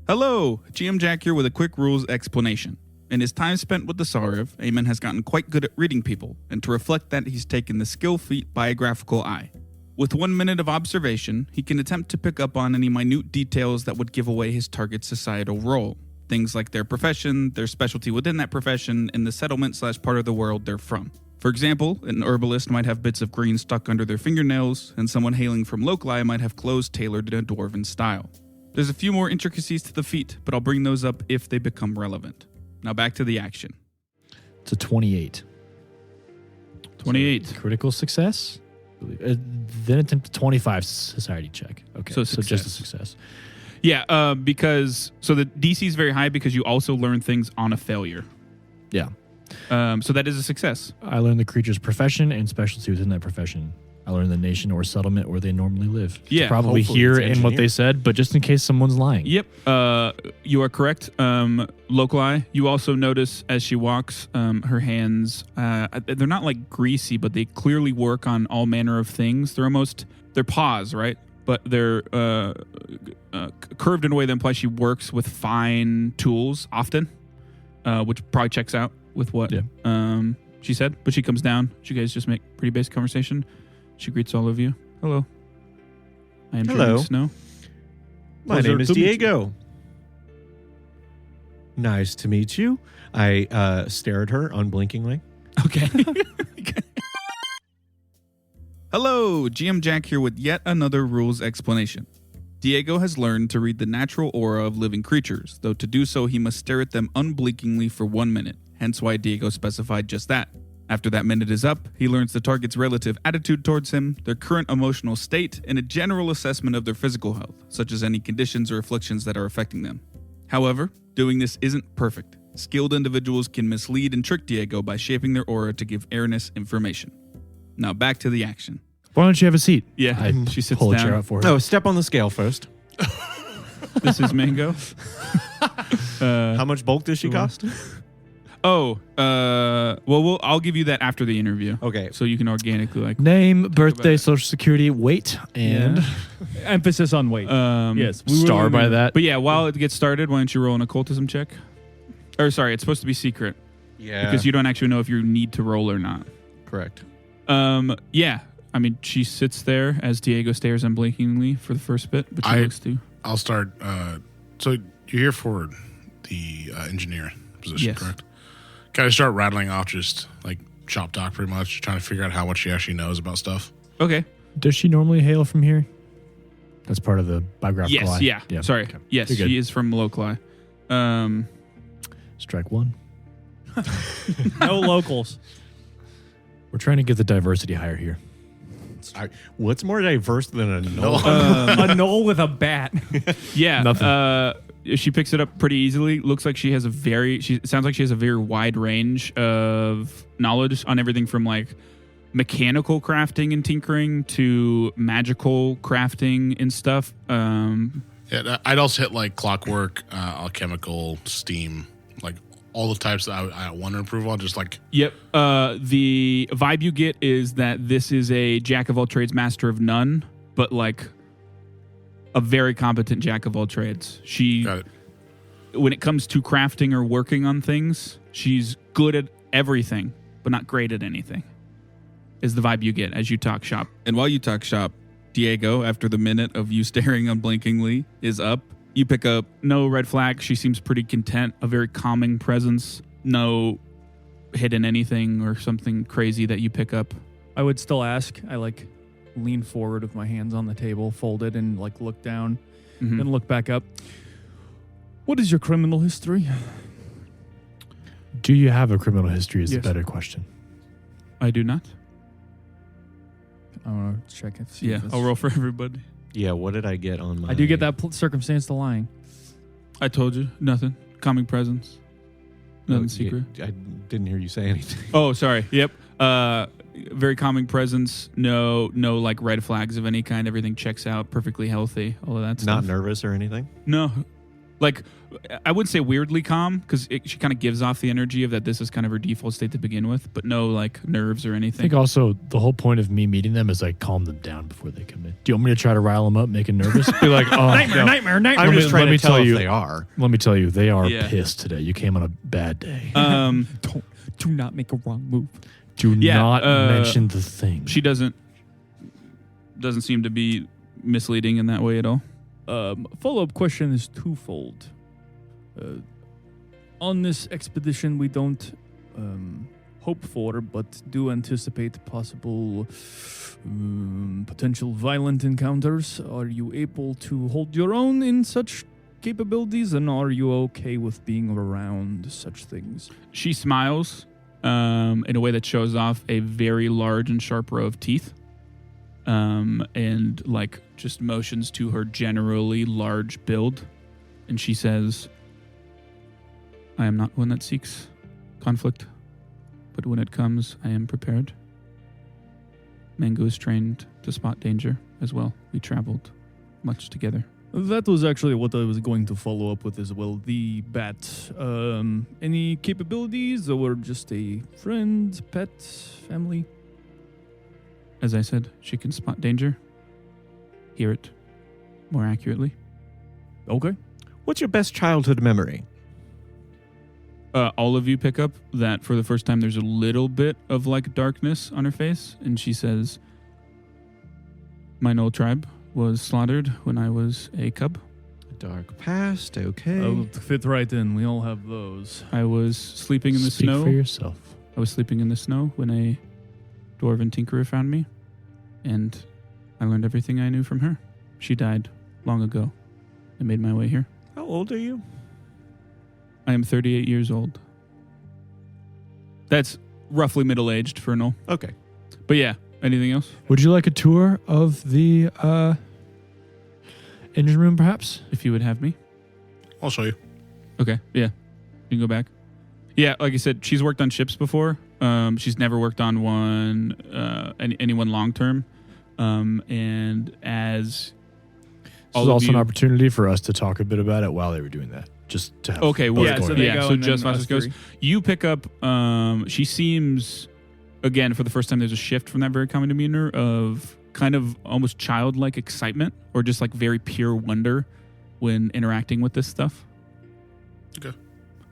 Hello, GM Jack here with a quick rules explanation. In his time spent with the Saurav, Eamon has gotten quite good at reading people, and to reflect that, he's taken the skill feat Biographical Eye. With 1 minute of observation, he can attempt to pick up on any minute details that would give away his target's societal role. Things like their profession, their specialty within that profession, and the settlement/part of the world they're from. For example, an herbalist might have bits of green stuck under their fingernails, and someone hailing from Locali might have clothes tailored in a dwarven style. There's a few more intricacies to the feat, but I'll bring those up if they become relevant. Now back to the action. It's a 28. 28. Critical success? Then attempt a 25 society check. Okay, So so just a success. Yeah, because so the DC is very high because you also learn things on a failure. Yeah. So that is a success. I learned the creature's profession and specialty within that profession. I learned the nation or settlement where they normally live. Yeah, It's probably hopefully here it's in what engineer. they said, but just in case someone's lying. Yep, you are correct. Locali, you also notice as she walks, her hands, they're not like greasy, but they clearly work on all manner of things. They're paws, right? But they're curved in a way that implies she works with fine tools often, which probably checks out with what she said. But she comes down. You guys just make pretty basic conversation. She greets all of you. Hello. I am Hello. Jeremy Snow. My Pleasure name is to meet you. Diego. Nice to meet you. I stare at her unblinkingly. Okay. Hello, GM Jack here with yet another rules explanation. Diego has learned to read the natural aura of living creatures, though to do so he must stare at them unblinkingly for 1 minute, hence why Diego specified just that. After that minute is up, he learns the target's relative attitude towards him, their current emotional state, and a general assessment of their physical health, such as any conditions or afflictions that are affecting them. However, doing this isn't perfect. Skilled individuals can mislead and trick Diego by shaping their aura to give erroneous information. Now back to the action. Why don't you have a seat? Yeah, she sits Pull a chair down. out for her. Oh, step on the scale first. This is Mango. How much bulk does she cost? I'll give you that after the interview. Okay. So you can organically like. Name, birthday, social security, weight, and Emphasis on weight. Yes. we star really by mean- that. But yeah, while it gets started, why don't you roll an occultism check? Or sorry, it's supposed to be secret Yeah. because you don't actually know if you need to roll or not. Correct. Yeah. I mean, she sits there as Diego stares unblinkingly for the first bit, but she looks to. I'll start. So you're here for the engineer position, Yes. correct? Can I start rattling off just like shop talk pretty much, trying to figure out how much she actually knows about stuff? Okay. Does she normally hail from here? That's part of the biographical Yes. eye. Yeah. Sorry. Okay. Yes, You're good. she is from Locali. Strike one. No locals. We're trying to get the diversity higher here. What's more diverse than a no? A knoll with a bat. Yeah. Nothing. She picks it up pretty easily. Looks like she sounds like she has a very wide range of knowledge on everything from like mechanical crafting and tinkering to magical crafting and stuff. Yeah, I'd also hit like clockwork, alchemical, steam, like all the types that I want to improve on. Just like Yep. The vibe you get is that this is a jack of all trades, master of none, but like a very competent jack of all trades. She, got it. when it comes to crafting or working on things, she's good at everything, but not great at anything, is the vibe you get as you talk shop. And while you talk shop, Diego, after the minute of you staring unblinkingly, is up. You pick up no red flag. She seems pretty content, a very calming presence. No hidden anything or something crazy that you pick up. I would still ask. I like lean forward with my hands on the table, folded, and like look down, then look back up. What is your criminal history? Do you have a criminal history is Yes. a better question. I do not. I want to check it. see Yeah, if it's- I'll roll for everybody. Yeah, what did I get on my... I do get that circumstance to lying. I told you. Nothing. Calming presence. Nothing secret. I didn't hear you say anything. Oh, sorry. Yep. Very calming presence. No like red flags of any kind. Everything checks out. Perfectly healthy. All of that stuff. Not nervous or anything? No. Like, I wouldn't say weirdly calm because she kind of gives off the energy of that this is kind of her default state to begin with, but no like nerves or I anything. think also the whole point of me meeting them is like calm them down before they come in. Do you want me to try to rile them up, make them nervous? Be like, oh, Nightmare. I'm Let just me- trying let me to tell tell if you- they are. Let me tell you, they are Yeah. pissed today. You came on a bad day. Do not make a wrong move. Do yeah, not mention the thing. She doesn't seem to be misleading in that way at all. Follow-up question is twofold. On this expedition, we don't hope for, but do anticipate possible potential violent encounters. Are you able to hold your own in such capabilities, and are you okay with being around such things? She smiles in a way that shows off a very large and sharp row of teeth. and like just motions to her generally large build. And she says, I am not one that seeks conflict, but when it comes, I am prepared. Mango is trained to spot danger as well. We traveled much together. That was actually what I was going to follow up with as well. The bat. Any capabilities or just a friend, pet, family? As I said, she can spot danger, hear it more accurately. Okay. What's your best childhood memory? All of you pick up that for the first time there's a little bit of like darkness on her face, and she says, my Knoll tribe was slaughtered when I was a cub. A dark past, okay. I'll fit right in. We all have those. I was sleeping in the Speak snow. for yourself. I was sleeping in the snow when a dwarven tinkerer found me, and I learned everything I knew from her. She died long ago. I made my way here. How old are you? I am 38 years old. That's roughly middle-aged for Knoll. Okay. But yeah, anything else? Would you like a tour of the engine room, perhaps? If you would have me. I'll show you. Okay, yeah. You can go back. Yeah, like I said, she's worked on ships before. She's never worked on anyone long-term. And as... This is also an opportunity for us to talk a bit about it while they were doing that. Just to have okay, well, both going. so just Phosphorus goes. You pick up. She seems, again, for the first time, there's a shift from that very common demeanor of kind of almost childlike excitement or just like very pure wonder when interacting with this stuff. Okay.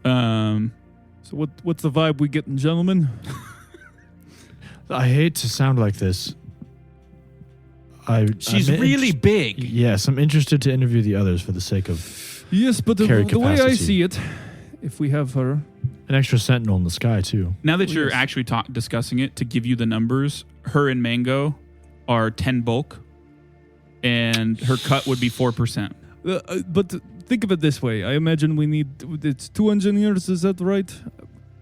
So what's the vibe we getting, gentlemen? I hate to sound like this. She's really big. Yes, I'm interested to interview the others for the sake of Yes, but the carry way I capacity. see it, if we have her... an extra sentinel in the sky, too. Now that you're yes. actually discussing it, to give you the numbers, her and Mango are 10 bulk, and her cut would be 4%. But think of it this way. I imagine it's 2 engineers, is that right?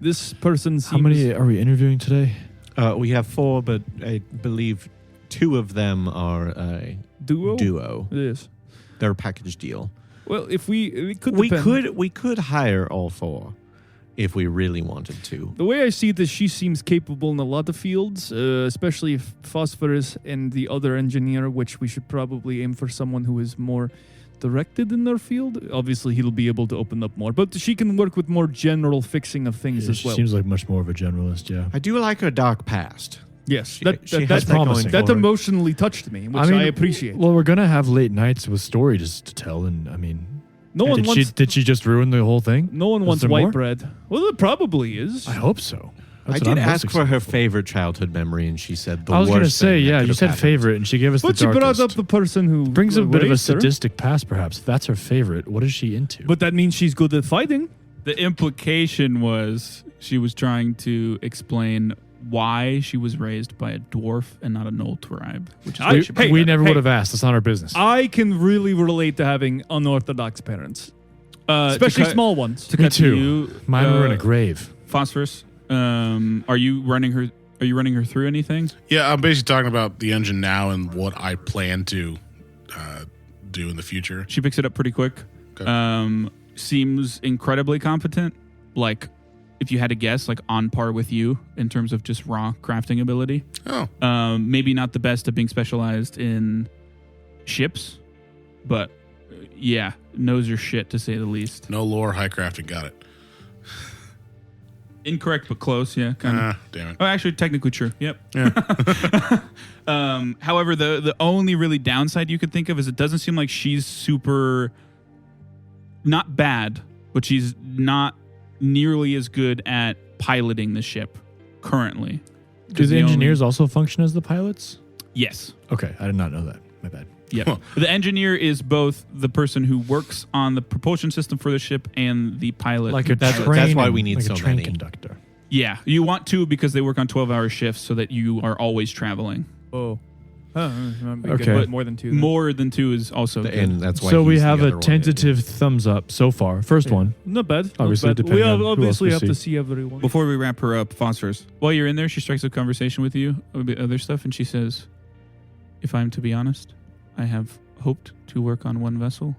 This person seems... How many are we interviewing today? We have 4, but I believe 2 of them are a duo. Yes. They're a package deal. Well, if it could depend. We could hire all 4 if we really wanted to. The way I see it is she seems capable in a lot of fields, especially if Phosphorus and the other engineer, which we should probably aim for someone who is more directed in their field. Obviously, he'll be able to open up more, but she can work with more general fixing of things Yeah, as she well. seems like much more of a generalist, yeah. I do like her dark past. Yes, She that has that promising. going that for her. emotionally touched me, which I appreciate. Well, we're going to have late nights with stories to tell, and I mean... No one wants. Did she just ruin the whole thing? No one Is wants there white more? bread. Well, it probably is. I hope so. I That's what did I'm most ask for her excited favorite childhood memory, and she said the I was worst going to say, thing that yeah, could you have said happened. favorite, and she gave us But the she darkest. brought up the person who Brings a bit of a raised her. sadistic past, perhaps. That's her favorite. What is she into? But that means she's good at fighting. The implication was she was trying to explain why she was raised by a dwarf and not a Knoll tribe. Which is we never would have asked. That's not our business. I can really relate to having unorthodox parents, especially small ones. To Me cut to too. you, Mine were in a grave. Phosphorus. Are you running her through anything? Yeah, I'm basically talking about the engine now and what I plan to do in the future. She picks it up pretty quick. Okay. Seems incredibly competent. Like, if you had to guess, like on par with you in terms of just raw crafting ability. Oh, Maybe not the best at being specialized in ships, but yeah, knows your shit to say the least. no lore, high crafting. Got it. Incorrect, but close. Yeah, kind of. Damn it. Oh, actually, technically true. Yep. Yeah. However, the only really downside you could think of is it doesn't seem like she's super, not bad, but she's not nearly as good at piloting the ship currently. Do the engineers also function as the pilots? Yes. Okay, I did not know that. My bad. Yep. Huh. The engineer is both the person who works on the propulsion system for the ship and the pilot. Like a That's train. why we need like so a train many. conductor. Yeah, you want to because they work on 12-hour shifts so that you are always traveling. Oh, Okay. but more than 2. then. More than 2 is also good. And that's why So we he's the have other a one. tentative thumbs up so far. First one. Not bad. Obviously, not bad. depending We on who else obviously we have to see. see everyone. Before we wrap her up, Phosphorus, while you're in there, she strikes up conversation with you about other stuff, and she says, If I'm to be honest, I have hoped to work on one vessel,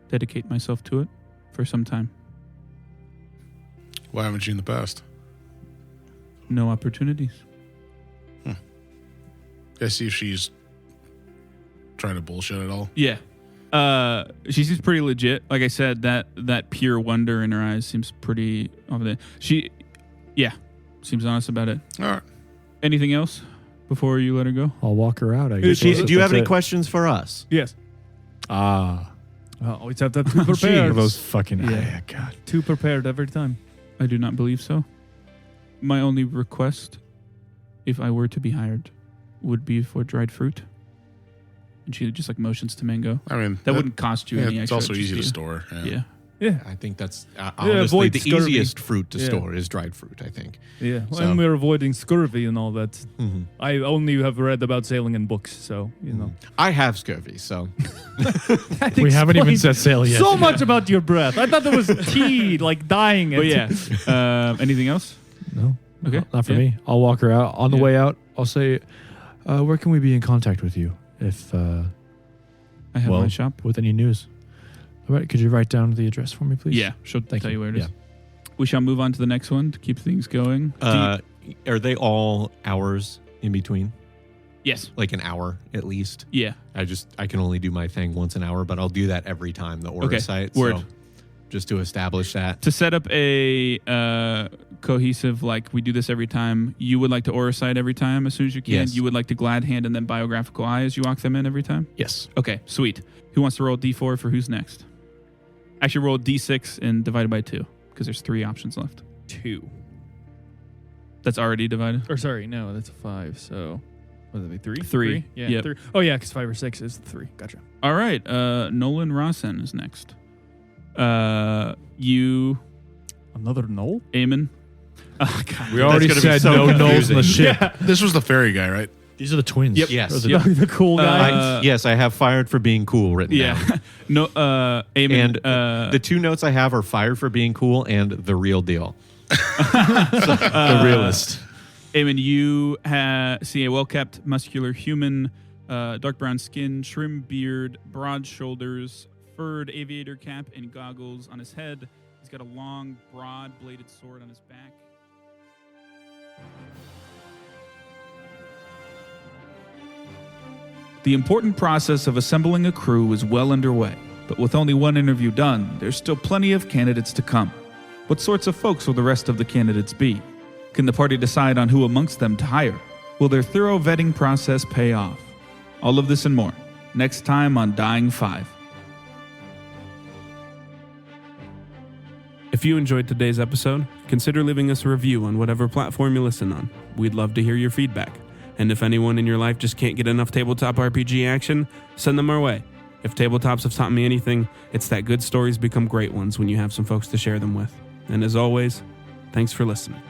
dedicate myself to it for some time. Why haven't you in the past? No opportunities. I see if she's trying to bullshit at all. Yeah. She seems pretty legit. Like I said, that pure wonder in her eyes seems pretty over there. Seems honest about it. All right. Anything else before you let her go? I'll walk her out, I guess. Do you have That's any it. questions for us? Yes. Always have that two prepared. Those fucking... Yeah. God. Two prepared every time. I do not believe so. My only request, if I were to be hired, would be for dried fruit. And she just like motions to Mango. I mean, That wouldn't cost you any it's extra. also just easy to you. store. Yeah. Yeah. I think that's honestly avoid the scurvy. easiest fruit to Yeah. store is dried fruit, I think. Yeah. So- And we're avoiding scurvy and all that. Mm-hmm. I only have read about sailing in books, so, you know. I have scurvy, so We haven't even explains set sail yet. so much about your breath. I thought there was tea, like dying. But yeah. Anything else? No. Okay. Not for Yeah. me. I'll walk her out. On the Yeah. way out, I'll say, where can we be in contact with you if I have my shop. with any news? All right, could you write down the address for me, please? Yeah, she'll Thank tell you where it is. Yeah. We shall move on to the next one to keep things going. are they all hours in between? Yes. Like an hour at least? Yeah. I can only do my thing once an hour, but I'll do that every time the order Okay, site. word. So just to establish that. To set up a cohesive, like we do this every time, you would like to aura sight every time as soon as you can. Yes. You would like to glad hand and then biographical eye as you walk them in every time. Yes. Okay, sweet. Who wants to roll D4 for who's next? Actually, roll D6 and divide it by 2 because there's 3 options left. 2. That's already divided. Or sorry, no, that's a 5. So, what would that be? 3? 3. Yeah. Yep. 3. Oh, yeah, because 5 or 6 is 3. Gotcha. All right. Nolan Rossen is next. You, Another Knoll? Eamon. Oh, God. We already gonna be said so no nulls in the confusing. ship. This was the fairy guy, right? These are the twins. Yep. Yes. Or the- Yep. The cool guy. Yes, I have fired for being cool written down. Yeah. No, Eamon. And the 2 notes I have are fired for being cool and the real deal. the realist. Eamon, you see a well-kept, muscular human, dark brown skin, trim beard, broad shoulders, furred aviator cap, and goggles on his head. He's got a long, broad-bladed sword on his back. The important process of assembling a crew is well underway, but with only one interview done, there's still plenty of candidates to come. What sorts of folks will the rest of the candidates be? Can the party decide on who amongst them to hire? Will their thorough vetting process pay off? All of this and more, next time on Dying 5. If you enjoyed today's episode, consider leaving us a review on whatever platform you listen on. We'd love to hear your feedback. And if anyone in your life just can't get enough tabletop RPG action, send them our way. If tabletops have taught me anything, it's that good stories become great ones when you have some folks to share them with. And as always, thanks for listening.